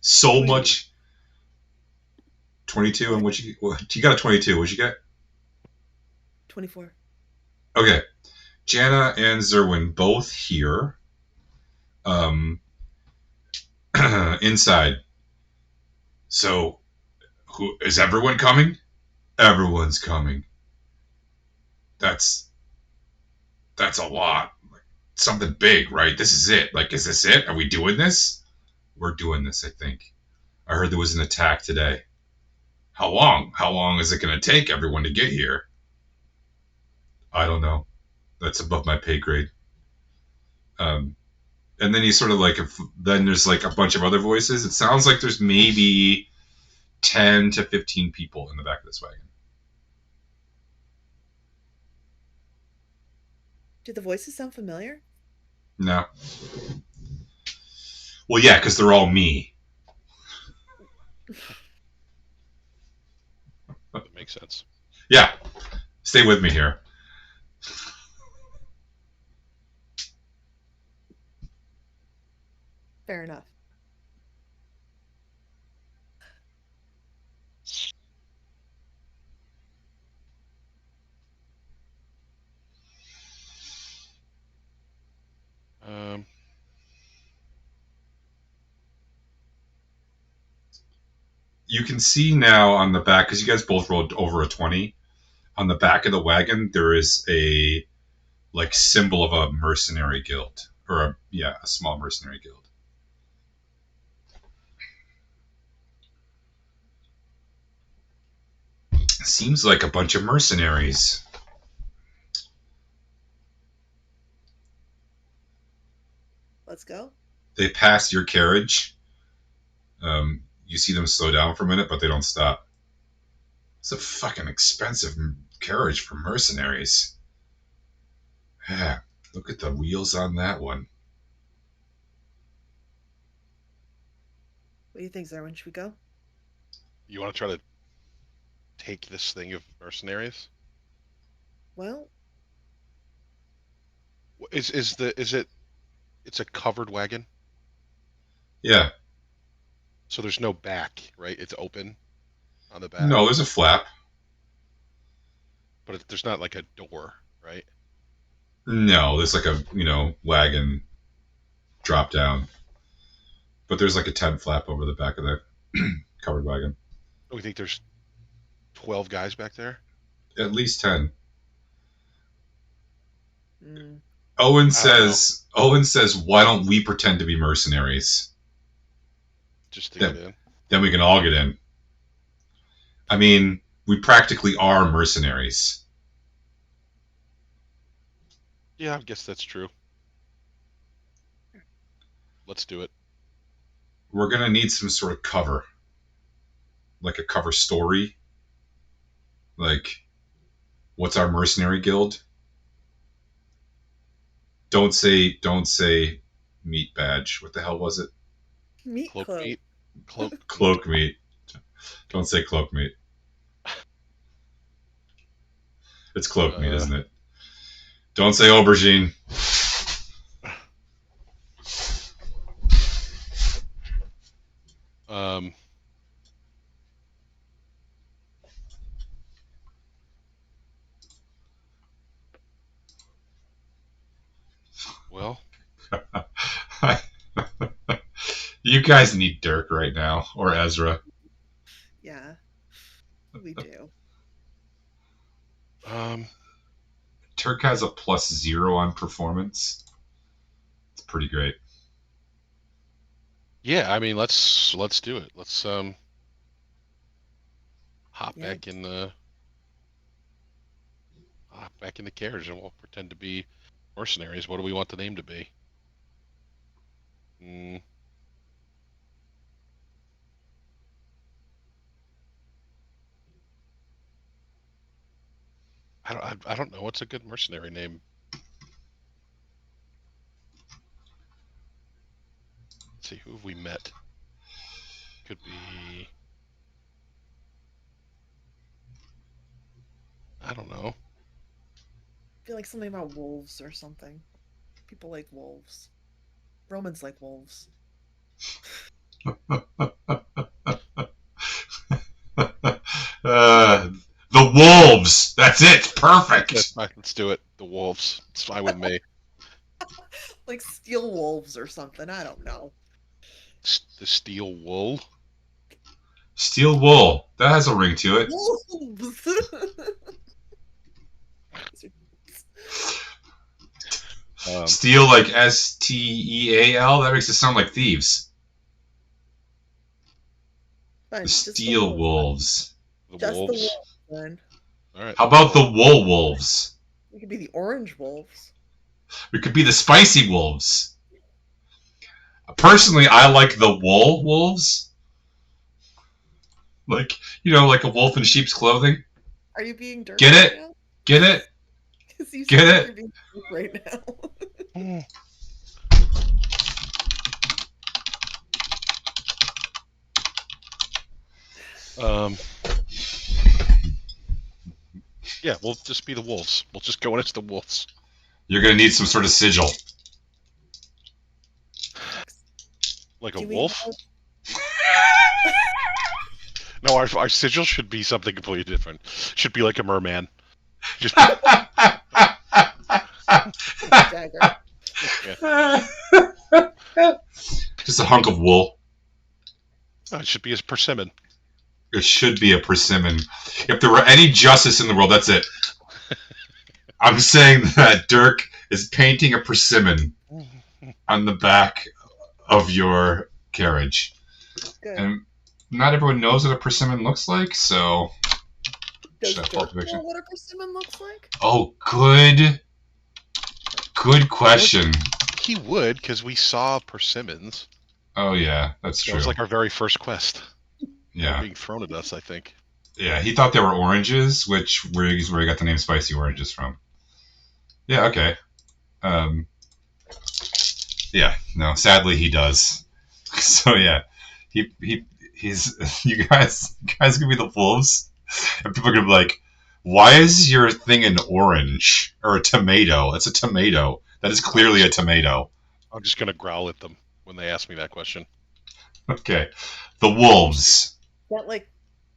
[SPEAKER 1] So
[SPEAKER 3] 22.
[SPEAKER 1] much. 22, and
[SPEAKER 3] What?
[SPEAKER 1] what you got a 22. What'd you get?
[SPEAKER 3] 24.
[SPEAKER 1] Okay. Jana and Zerwin both here. Um, inside. So, who is everyone coming? Everyone's coming. That's that's a lot. Something big, right? This is it. Like, is this it? Are we doing this? We're doing this, I think. I heard there was an attack today. How long? How long is it going to take everyone to get here? I don't know. That's above my pay grade. Um, and then he's sort of like, then there's like a bunch of other voices. It sounds like there's maybe 10 to 15 people in the back of this wagon.
[SPEAKER 3] Do the voices sound familiar?
[SPEAKER 1] No. Well, yeah, because they're all me.
[SPEAKER 2] That makes sense.
[SPEAKER 1] Yeah. Stay with me here.
[SPEAKER 3] Fair enough.
[SPEAKER 1] You can see now on the back, because you guys both rolled over a 20. On the back of the wagon, there is a symbol of a mercenary guild, or a small mercenary guild. Seems like a bunch of mercenaries.
[SPEAKER 3] Let's go.
[SPEAKER 1] They pass your carriage. You see them slow down for a minute, but they don't stop. It's a fucking expensive carriage for mercenaries. Yeah, look at the wheels on that one.
[SPEAKER 3] What do you think, Zerwin? Should we go?
[SPEAKER 2] You want to try to take this thing of mercenaries?
[SPEAKER 3] Well,
[SPEAKER 2] Is it? It's a covered wagon,
[SPEAKER 1] Yeah.
[SPEAKER 2] so there's no back, right? It's open on the back.
[SPEAKER 1] No, there's a flap.
[SPEAKER 2] But there's not like a door, right?
[SPEAKER 1] No, there's like a wagon drop down. But there's like a tent flap over the back of the covered wagon.
[SPEAKER 2] Oh, we think there's 12 guys back there?
[SPEAKER 1] At least 10.
[SPEAKER 3] mm,
[SPEAKER 1] Owen says, why don't we pretend to be mercenaries?
[SPEAKER 2] Just to get in.
[SPEAKER 1] Then we can all get in. I mean, we practically are mercenaries.
[SPEAKER 2] Yeah, I guess that's true. Let's do it.
[SPEAKER 1] We're going to need some sort of cover. Like a cover story. Like, what's our mercenary guild? Don't say meat badge. What the hell was it?
[SPEAKER 3] meat
[SPEAKER 2] Cloak
[SPEAKER 3] cloak.
[SPEAKER 2] meat.
[SPEAKER 1] Cloak meat. Don't say cloak meat. It's cloak meat, isn't it? Don't say aubergine.
[SPEAKER 2] Well,
[SPEAKER 1] you guys need Dirk right now, or Ezra.
[SPEAKER 3] Yeah, we do.
[SPEAKER 1] Turk has a +0 on performance. It's pretty great.
[SPEAKER 2] yeah, I mean, let's do it. Let's hop
[SPEAKER 3] Yeah.
[SPEAKER 2] back in the carriage, and we'll pretend to be mercenaries. What do we want the name to be? I don't know. What's a good mercenary name? Let's see, who have we met? Could be, I don't know.
[SPEAKER 3] I feel like something about wolves or something. People like wolves. Romans like wolves.
[SPEAKER 1] The wolves. That's it. Perfect.
[SPEAKER 2] That's fine. Let's do it. The wolves. It's fine with me.
[SPEAKER 3] Like steel wolves or something. I don't know.
[SPEAKER 2] The steel wool.
[SPEAKER 1] Steel wool. That has a ring to it.
[SPEAKER 3] Wolves.
[SPEAKER 1] Steel like STEAL. That makes it sound like thieves.
[SPEAKER 3] Fine,
[SPEAKER 1] The
[SPEAKER 3] just
[SPEAKER 1] steel wolves.
[SPEAKER 2] The
[SPEAKER 3] Just
[SPEAKER 2] wolves.
[SPEAKER 3] the wolves, then.
[SPEAKER 2] All right.
[SPEAKER 1] How about the wool wolves?
[SPEAKER 3] We could be the orange wolves.
[SPEAKER 1] We could be the spicy wolves. Personally, I like the wool wolves. Like, like a wolf in sheep's clothing.
[SPEAKER 3] Are you being dirty?
[SPEAKER 1] Get it?
[SPEAKER 3] Now?
[SPEAKER 1] Get it?
[SPEAKER 3] You
[SPEAKER 1] Get
[SPEAKER 3] sound
[SPEAKER 1] it?
[SPEAKER 3] like you're being dirty right now.
[SPEAKER 2] Yeah, we'll just be the wolves. We'll just go in as the wolves.
[SPEAKER 1] You're gonna need some sort of sigil.
[SPEAKER 2] Like a
[SPEAKER 3] Do we
[SPEAKER 2] wolf?
[SPEAKER 3] have-
[SPEAKER 2] No, our sigil should be something completely different. Should be like a merman. Just
[SPEAKER 3] Dagger.
[SPEAKER 1] Just a hunk of wool.
[SPEAKER 2] no, it should be a persimmon.
[SPEAKER 1] It should be a persimmon. If there were any justice in the world, that's it. I'm saying that Dirk is painting a persimmon on the back of your carriage.
[SPEAKER 3] Good.
[SPEAKER 1] And not everyone knows what a persimmon looks like, so...
[SPEAKER 3] Does
[SPEAKER 1] Should I
[SPEAKER 3] Dirk
[SPEAKER 1] fault the picture?
[SPEAKER 3] know what a persimmon looks like?
[SPEAKER 1] Oh, good question.
[SPEAKER 2] He would, because we saw persimmons.
[SPEAKER 1] Oh, yeah, that's true.
[SPEAKER 2] That was like our very first quest.
[SPEAKER 1] Yeah.
[SPEAKER 2] Being thrown at us, I think.
[SPEAKER 1] Yeah, he thought they were oranges, which is where he got the name Spicy Oranges from. Yeah, okay. Yeah, no, sadly he does. So yeah, he's you guys gonna be the wolves, and people are gonna be like, why is your thing an orange or a tomato? It's a tomato. That is clearly a tomato.
[SPEAKER 2] I'm just gonna growl at them when they ask me that question.
[SPEAKER 1] Okay, the wolves.
[SPEAKER 3] That like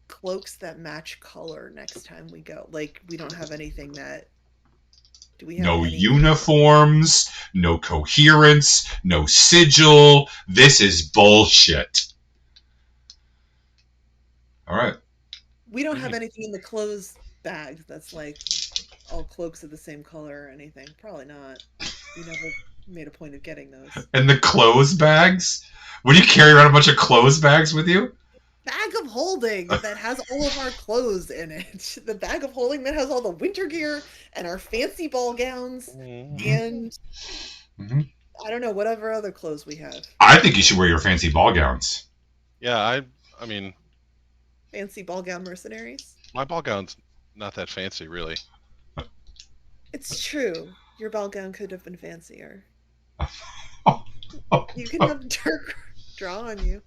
[SPEAKER 3] cloaks that match color next time we go. Like we don't have anything that. Do we have
[SPEAKER 1] No
[SPEAKER 3] any
[SPEAKER 1] uniforms, no coherence, no sigil. This is bullshit. All right.
[SPEAKER 3] We don't have anything in the clothes bags that's like all cloaks of the same color or anything. Probably not. We never made a point of getting those.
[SPEAKER 1] And the clothes bags? Would you carry around a bunch of clothes bags with you?
[SPEAKER 3] Bag of holding that has all of our clothes in it. The bag of holding that has all the winter gear and our fancy ball gowns and I don't know, whatever other clothes we have.
[SPEAKER 1] I think you should wear your fancy ball gowns.
[SPEAKER 2] Yeah, I mean,
[SPEAKER 3] Fancy ball gown mercenaries?
[SPEAKER 2] my ball gown's not that fancy, really.
[SPEAKER 3] It's true. Your ball gown could have been fancier. You can have Dirk draw on you.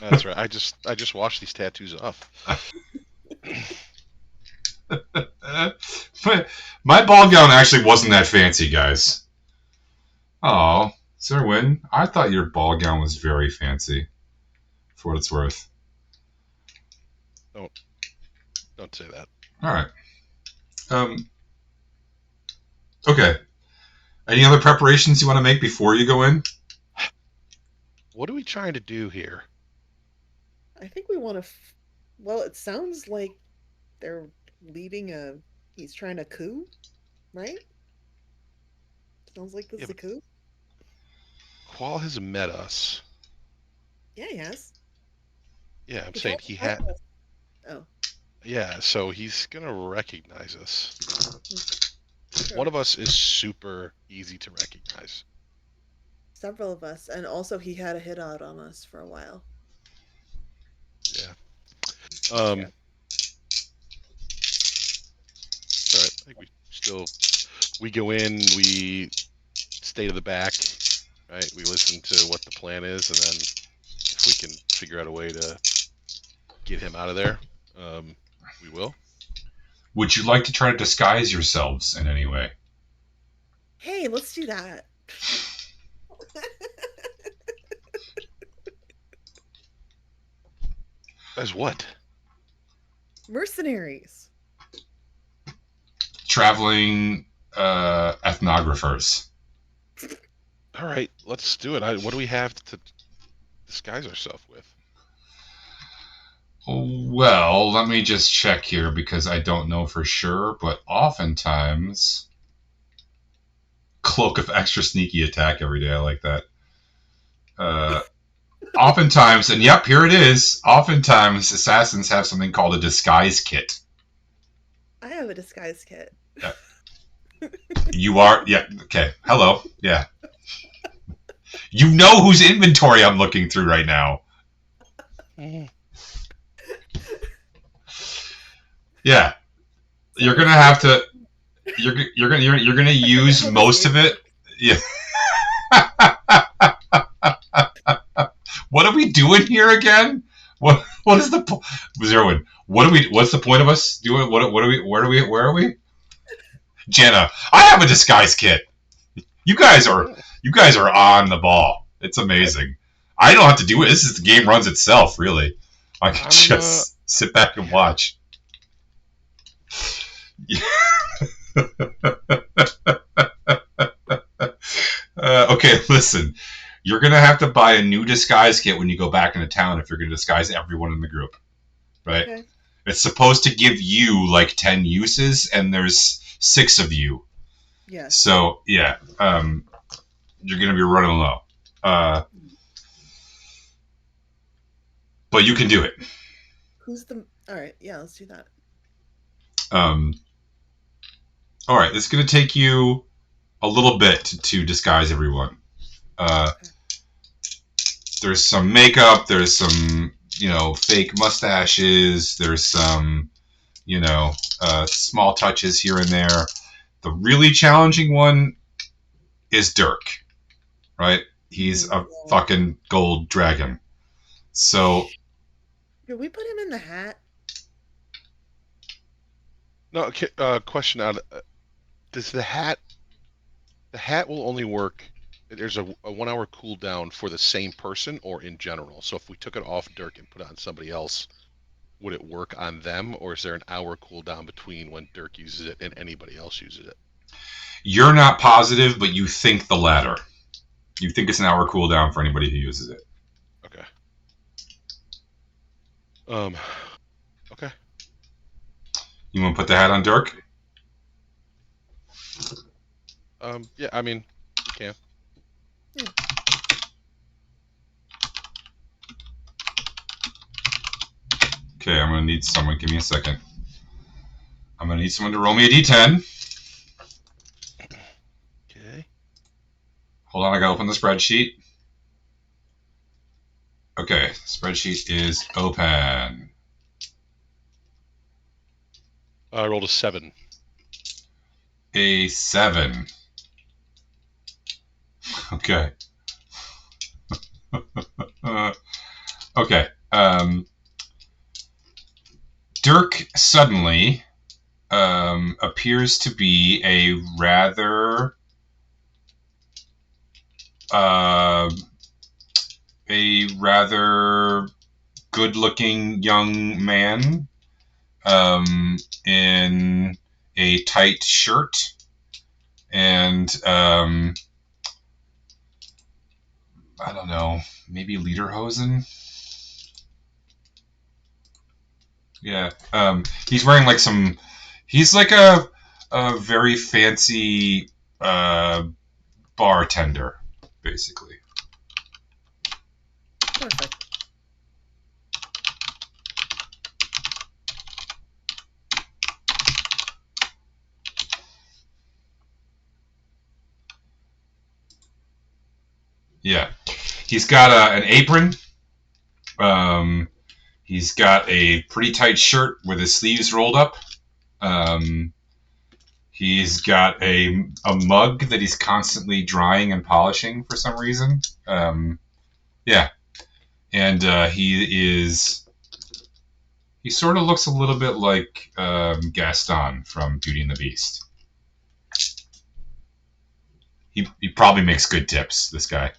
[SPEAKER 2] That's right. I just washed these tattoos off.
[SPEAKER 1] My ball gown actually wasn't that fancy, guys. Oh, Zerwin, I thought your ball gown was very fancy, for what it's worth.
[SPEAKER 2] Don't say that.
[SPEAKER 1] All right. Okay. Any other preparations you want to make before you go in?
[SPEAKER 2] What are we trying to do here?
[SPEAKER 3] I think we want to. Well, it sounds like they're leading a. He's trying to coup, right? Sounds like this
[SPEAKER 2] Yeah,
[SPEAKER 3] is a coup.
[SPEAKER 2] Qual has met us.
[SPEAKER 3] Yeah, he has.
[SPEAKER 2] Yeah, I'm
[SPEAKER 3] He
[SPEAKER 2] saying
[SPEAKER 3] told
[SPEAKER 2] he
[SPEAKER 3] us
[SPEAKER 2] had.
[SPEAKER 3] about this. Oh,
[SPEAKER 2] Yeah, so he's gonna recognize us.
[SPEAKER 3] sure.
[SPEAKER 2] One of us is super easy to recognize.
[SPEAKER 3] Several of us, and also he had a hit out on us for a while.
[SPEAKER 2] Yeah. All right. I think we go in, we stay to the back, right? We listen to what the plan is, and then if we can figure out a way to get him out of there, we will.
[SPEAKER 1] Would you like to try to disguise yourselves in any way?
[SPEAKER 3] Hey, let's do that.
[SPEAKER 2] As what?
[SPEAKER 3] Mercenaries.
[SPEAKER 1] Traveling ethnographers.
[SPEAKER 2] All right, let's do it. What do we have to disguise ourselves with?
[SPEAKER 1] Well, let me just check here because I don't know for sure, but oftentimes cloak of extra sneaky attack every day. I like that. Oftentimes, and yep, here it is. Oftentimes, assassins have something called a disguise kit.
[SPEAKER 3] I have a disguise kit.
[SPEAKER 1] Yeah. You are, yeah, okay. Hello, yeah. You know whose inventory I'm looking through right now. Yeah, you're gonna have to. You're gonna use most of it. Yeah. What are we doing here again? What is the Zerwin? What's the point of us doing? What are we? Where are we? Jenna, I have a disguise kit. You guys are on the ball. It's amazing. I don't have to do it. This is the game runs itself. Really, I can just sit back and watch. Okay, listen. You're going to have to buy a new disguise kit when you go back into town if you're going to disguise everyone in the group. Right?
[SPEAKER 3] Okay.
[SPEAKER 1] It's supposed to give you like 10 uses, and there's 6 of you.
[SPEAKER 3] Yes.
[SPEAKER 1] So, yeah, you're going to be running low. But you can do it.
[SPEAKER 3] Who's the... All right, yeah, let's do that.
[SPEAKER 1] All right, it's going to take you a little bit to disguise everyone.
[SPEAKER 3] Okay.
[SPEAKER 1] There's some makeup, there's some, fake mustaches, there's some, small touches here and there. The really challenging one is Dirk, right? He's a fucking gold dragon. So...
[SPEAKER 3] Did we put him in the hat?
[SPEAKER 2] No, question out. Does the hat will only work? There's a 1 hour cooldown for the same person or in general. So if we took it off Dirk and put it on somebody else, would it work on them, or is there an hour cooldown between when Dirk uses it and anybody else uses it?
[SPEAKER 1] You're not positive, but you think the latter. You think it's an hour cooldown for anybody who uses it.
[SPEAKER 2] Okay. Okay.
[SPEAKER 1] You want to put the hat on Dirk?
[SPEAKER 2] Yeah, I mean, you can.
[SPEAKER 3] Yeah.
[SPEAKER 1] Okay, I'm going to need someone. Give me a second. I'm going to need someone to roll me a d10.
[SPEAKER 2] Okay.
[SPEAKER 1] Hold on, I got to open the spreadsheet. Okay, spreadsheet is open.
[SPEAKER 2] I rolled a 7.
[SPEAKER 1] A 7. Okay. Okay. Dirk suddenly appears to be a rather good-looking young man in a tight shirt and I don't know, maybe lederhosen. Yeah. He's wearing like some. He's like a very fancy bartender, basically.
[SPEAKER 3] Perfect.
[SPEAKER 1] Yeah. He's got an apron. He's got a pretty tight shirt with his sleeves rolled up. He's got a mug that he's constantly drying and polishing for some reason. Yeah. And he sort of looks a little bit like Gaston from Beauty and the Beast. He probably makes good tips, this guy.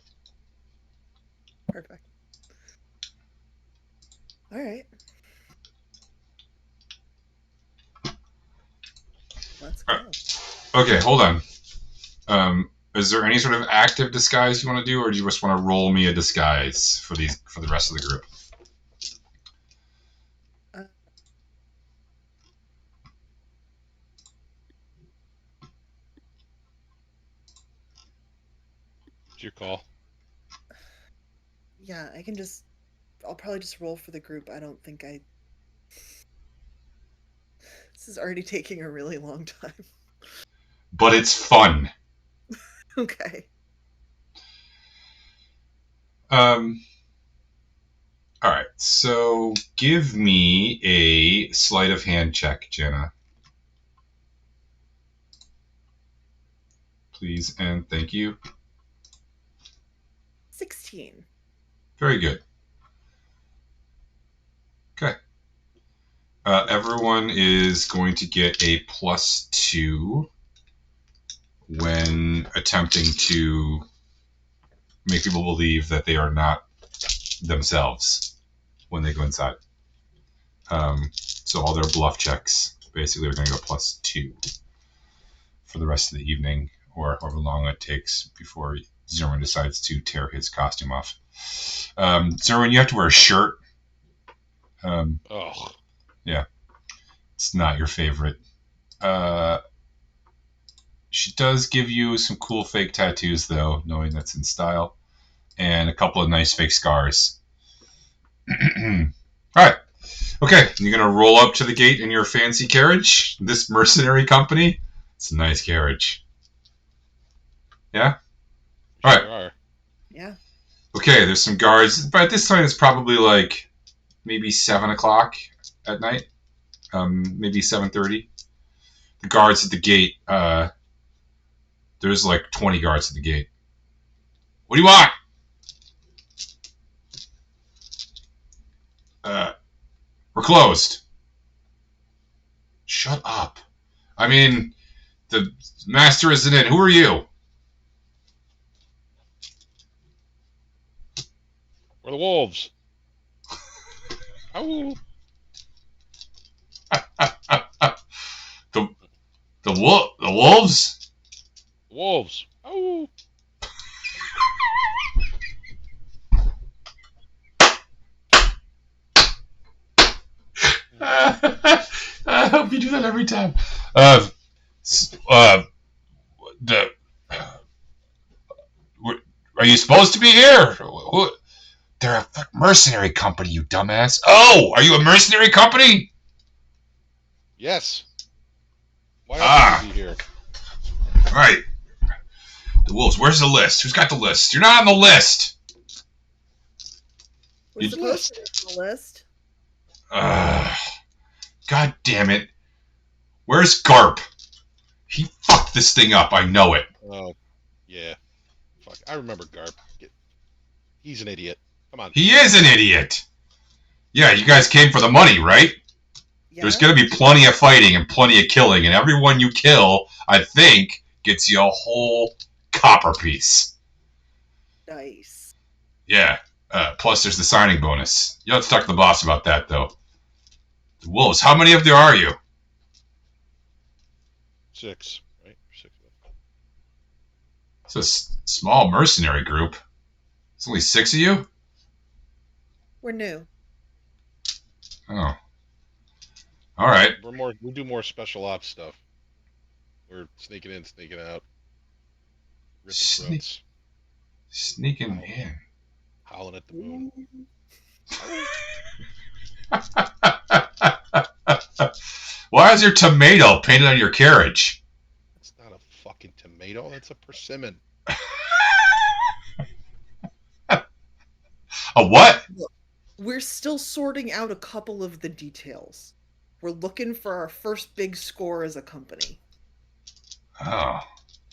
[SPEAKER 3] Perfect. All right. Let's go.
[SPEAKER 1] Okay, hold on. Is there any sort of active disguise you want to do, or do you just want to roll me a disguise for the rest of the group?
[SPEAKER 2] It's your call.
[SPEAKER 3] Yeah, I'll probably just roll for the group. I don't think this is already taking a really long time.
[SPEAKER 1] But it's fun.
[SPEAKER 3] Okay.
[SPEAKER 1] All right, so give me a sleight of hand check, Jenna. Please and thank you.
[SPEAKER 3] 16.
[SPEAKER 1] Very good. Okay. Everyone is going to get a +2 when attempting to make people believe that they are not themselves when they go inside. So all their bluff checks basically are going to go +2 for the rest of the evening, or however long it takes before Zerwin decides to tear his costume off. Zerwin, you have to wear a shirt.
[SPEAKER 2] Oh,
[SPEAKER 1] Yeah, it's not your favorite. She does give you some cool fake tattoos, though, knowing that's in style, and a couple of nice fake scars. All right. Okay, you're going to roll up to the gate in your fancy carriage. This mercenary company. It's a nice carriage. Yeah? All right.
[SPEAKER 2] Are.
[SPEAKER 3] Yeah.
[SPEAKER 1] Okay, there's some guards. But at this time, it's probably like maybe 7 o'clock at night. Maybe 7:30. The guards at the gate, there's like 20 guards at the gate. What do you want? We're closed. Shut up. I mean, the master isn't in. Who are you?
[SPEAKER 2] We're the wolves. Oh,
[SPEAKER 1] The wolves?
[SPEAKER 2] wolves. Oh.
[SPEAKER 1] I hope you do that every time. Are you supposed to be here? They're a mercenary company, you dumbass. Oh, are you a mercenary company?
[SPEAKER 2] Yes. Why else would you be here?
[SPEAKER 1] All right. The wolves. Where's the list? Who's got the list? You're not on the list.
[SPEAKER 3] We're supposed to be on the list.
[SPEAKER 1] God damn it. Where's Garp? He fucked this thing up. I know it.
[SPEAKER 2] Oh, yeah. Fuck, I remember Garp. He's an idiot. Come on.
[SPEAKER 1] He is an idiot. Yeah, you guys came for the money, right?
[SPEAKER 3] Yeah.
[SPEAKER 1] There's going to be plenty of fighting and plenty of killing, and everyone you kill, I think, gets you a whole copper piece.
[SPEAKER 3] Nice.
[SPEAKER 1] Yeah. Plus, there's the signing bonus. You'll have to talk to the boss about that, though. The wolves. How many of there are you?
[SPEAKER 2] 6, right? 6 of them.
[SPEAKER 1] It's a small mercenary group. It's only 6 of you?
[SPEAKER 3] We're new.
[SPEAKER 1] Oh. All right.
[SPEAKER 2] We do more special ops stuff. We're sneaking in, sneaking out, ripping throats,
[SPEAKER 1] Sneaking in.
[SPEAKER 2] howling at the moon.
[SPEAKER 1] Why is your tomato painted on your carriage?
[SPEAKER 2] It's not a fucking tomato. That's a persimmon.
[SPEAKER 1] A what?
[SPEAKER 3] We're still sorting out a couple of the details. We're looking for our first big score as a company.
[SPEAKER 1] Oh,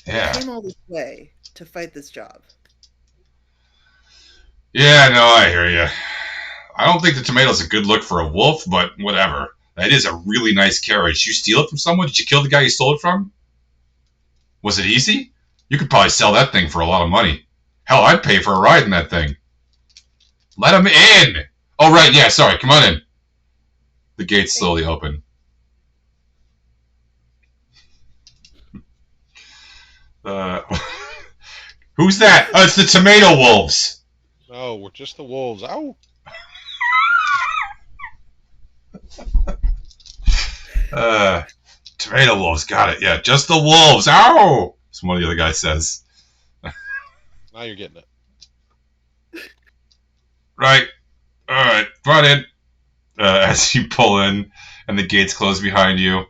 [SPEAKER 1] yeah.
[SPEAKER 3] We came all this way to fight this job.
[SPEAKER 1] Yeah, no, I hear you. I don't think the tomato's a good look for a wolf, but whatever. That is a really nice carriage. You steal it from someone? Did you kill the guy you stole it from? Was it easy? You could probably sell that thing for a lot of money. Hell, I'd pay for a ride in that thing. Let him in! Oh, right, yeah, sorry, come on in. The gates slowly open. Who's that? Oh, it's the tomato wolves.
[SPEAKER 2] No, we're just the wolves. Ow!
[SPEAKER 1] Tomato wolves, got it. Yeah, just the wolves. Ow! That's what one of the other guys says.
[SPEAKER 2] Now you're getting it.
[SPEAKER 1] Right. All right. Run in. As you pull in and the gates close behind you,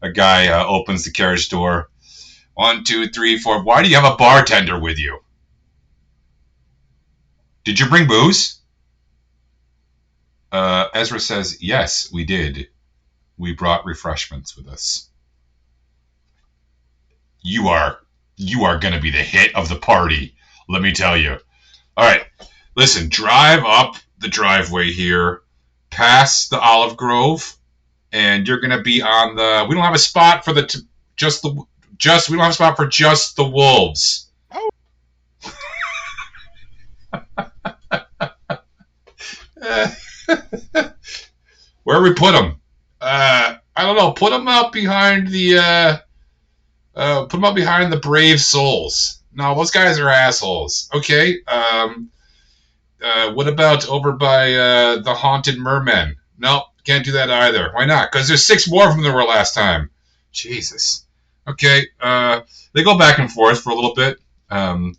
[SPEAKER 1] a guy opens the carriage door. 1, 2, 3, 4. Why do you have a bartender with you? Did you bring booze? Ezra says, yes, we did. We brought refreshments with us. You are going to be the hit of the party, let me tell you. All right. Listen, drive up the driveway here, past the olive grove, and you're going to be on the... We don't have a spot for we don't have a spot for just the wolves.
[SPEAKER 2] Oh.
[SPEAKER 1] Where we put them? I don't know. Put them out behind the... put them out behind the brave souls. No, those guys are assholes. Okay. What about over by the Haunted Mermen? Nope, can't do that either. Why not? Because there's 6 more of them than were last time. Jesus. Okay. They go back and forth for a little bit. And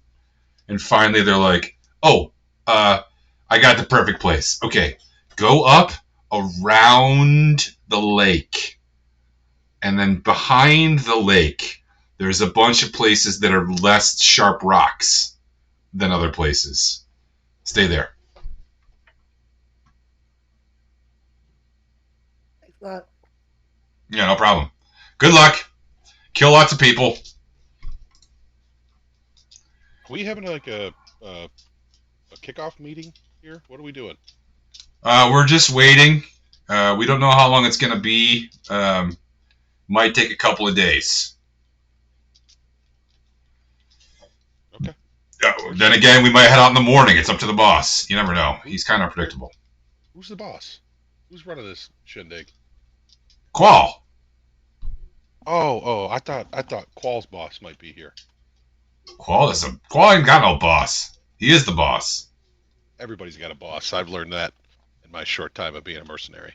[SPEAKER 1] finally they're like, oh, I got the perfect place. Okay. Go up around the lake. And then behind the lake, there's a bunch of places that are less sharp rocks than other places. Stay there.
[SPEAKER 3] Thanks a lot.
[SPEAKER 1] Yeah, no problem. Good luck. Kill lots of people.
[SPEAKER 2] Are we having like a kickoff meeting here? What are we doing?
[SPEAKER 1] We're just waiting. We don't know how long it's going to be. Might take a couple of days.
[SPEAKER 2] Okay.
[SPEAKER 1] Then again, we might head out in the morning. It's up to the boss. You never know. He's kind of unpredictable.
[SPEAKER 2] Who's the boss? Who's running this shindig?
[SPEAKER 1] Qual.
[SPEAKER 2] Oh, I thought Qual's boss might be here.
[SPEAKER 1] Qual ain't got no boss. He is the boss.
[SPEAKER 2] Everybody's got a boss. I've learned that in my short time of being a mercenary.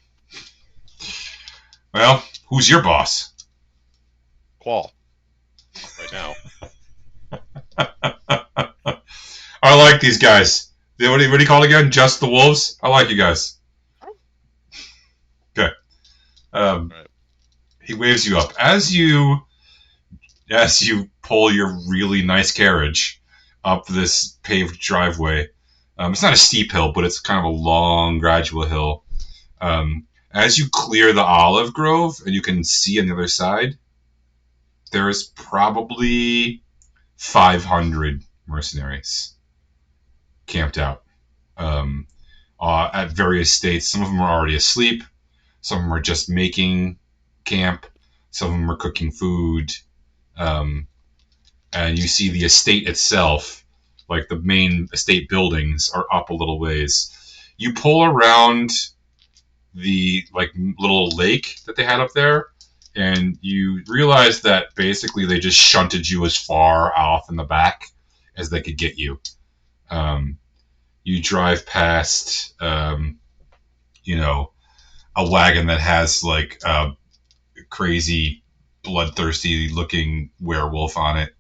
[SPEAKER 1] Well, who's your boss?
[SPEAKER 2] Qual. Right now.
[SPEAKER 1] I like these guys. What do you call it again? Just the Wolves? I like you guys. Okay.
[SPEAKER 2] Right.
[SPEAKER 1] He waves you up. As you pull your really nice carriage up this paved driveway, it's not a steep hill, but it's kind of a long, gradual hill. As you clear the olive grove and you can see on the other side, there is probably 500 mercenaries camped out at various states. Some of them are already asleep. Some of them are just making camp. Some of them are cooking food. And you see the estate itself, like the main estate buildings, are up a little ways. You pull around the little lake that they had up there, and you realize that basically they just shunted you as far off in the back as they could get you. You drive past, a wagon that has like a crazy, bloodthirsty looking werewolf on it.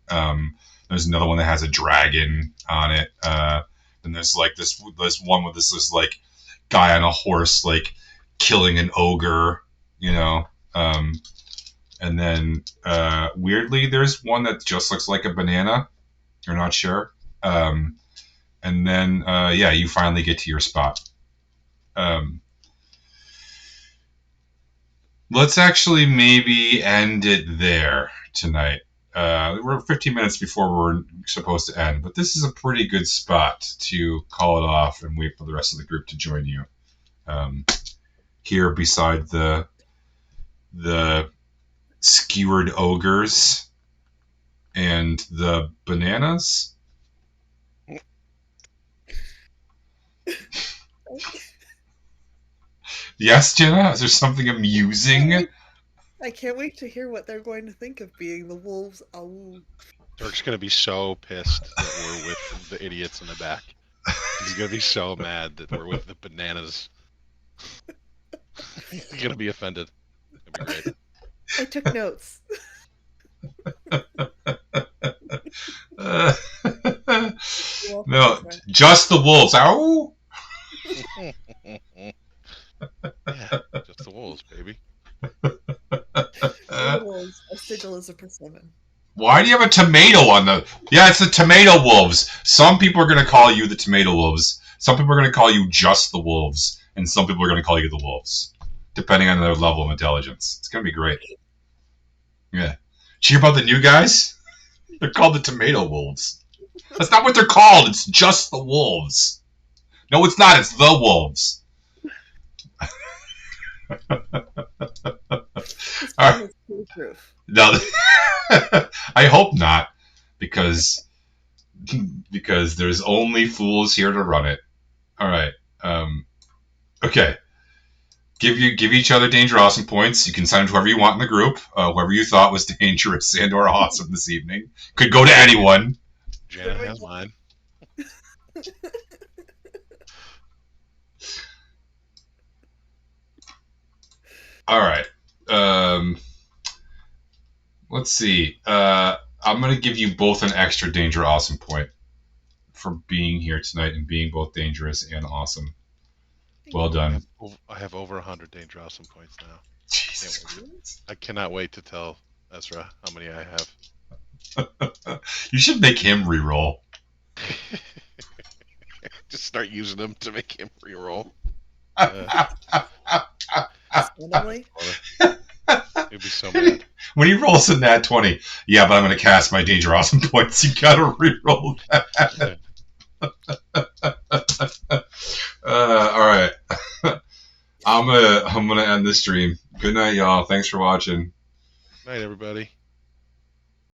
[SPEAKER 1] There's another one that has a dragon on it. And there's like this one with this like guy on a horse like killing an ogre, and then weirdly there's one that just looks like a banana. You're not sure. And then you finally get to your spot. Let's actually maybe end it there tonight. We're 15 minutes before we're supposed to end, but this is a pretty good spot to call it off and wait for the rest of the group to join you. Here beside the skewered ogres and the bananas. Yes, Jenna? Is there something amusing?
[SPEAKER 3] I can't wait to hear what they're going to think of being the wolves. Oh.
[SPEAKER 2] Dirk's going to be so pissed that we're with the idiots in the back. He's going to be so mad that we're with the bananas. He's going to be offended. It'll be great.
[SPEAKER 3] I took notes.
[SPEAKER 1] No, just the wolves. Ow!
[SPEAKER 2] Yeah, just the wolves, baby.
[SPEAKER 3] The wolves. A sigil is a persimmon.
[SPEAKER 1] Why do you have a tomato on the... Yeah, it's the tomato wolves. Some people are going to call you the tomato wolves. Some people are going to call you just the wolves. And some people are going to call you the wolves. Depending on their level of intelligence. It's going to be great. Yeah. Did you hear about the new guys? They're called the tomato wolves. That's not what they're called. It's just the wolves. No, it's not. It's the wolves. All right. No, I hope not, because there's only fools here to run it. All right. Okay. Give each other danger awesome points. You can sign to whoever you want in the group, whoever you thought was dangerous and or awesome this evening. Could go to anyone.
[SPEAKER 2] Jana has mine.
[SPEAKER 1] All right. Let's see. I'm going to give you both an extra danger awesome point for being here tonight and being both dangerous and awesome. Well done.
[SPEAKER 2] I have over 100 danger awesome points now.
[SPEAKER 1] Jesus Christ.
[SPEAKER 2] I cannot wait to tell Ezra how many I have.
[SPEAKER 1] You should make him re-roll.
[SPEAKER 2] Just start using them to make him re-roll.
[SPEAKER 3] Randomly?
[SPEAKER 2] He'd be so mad.
[SPEAKER 1] When he rolls a nat 20, yeah, but I'm going to cast my danger awesome points. You got to re-roll that. All right. I'm gonna end this stream. Good night, y'all. Thanks for watching.
[SPEAKER 2] Night, everybody.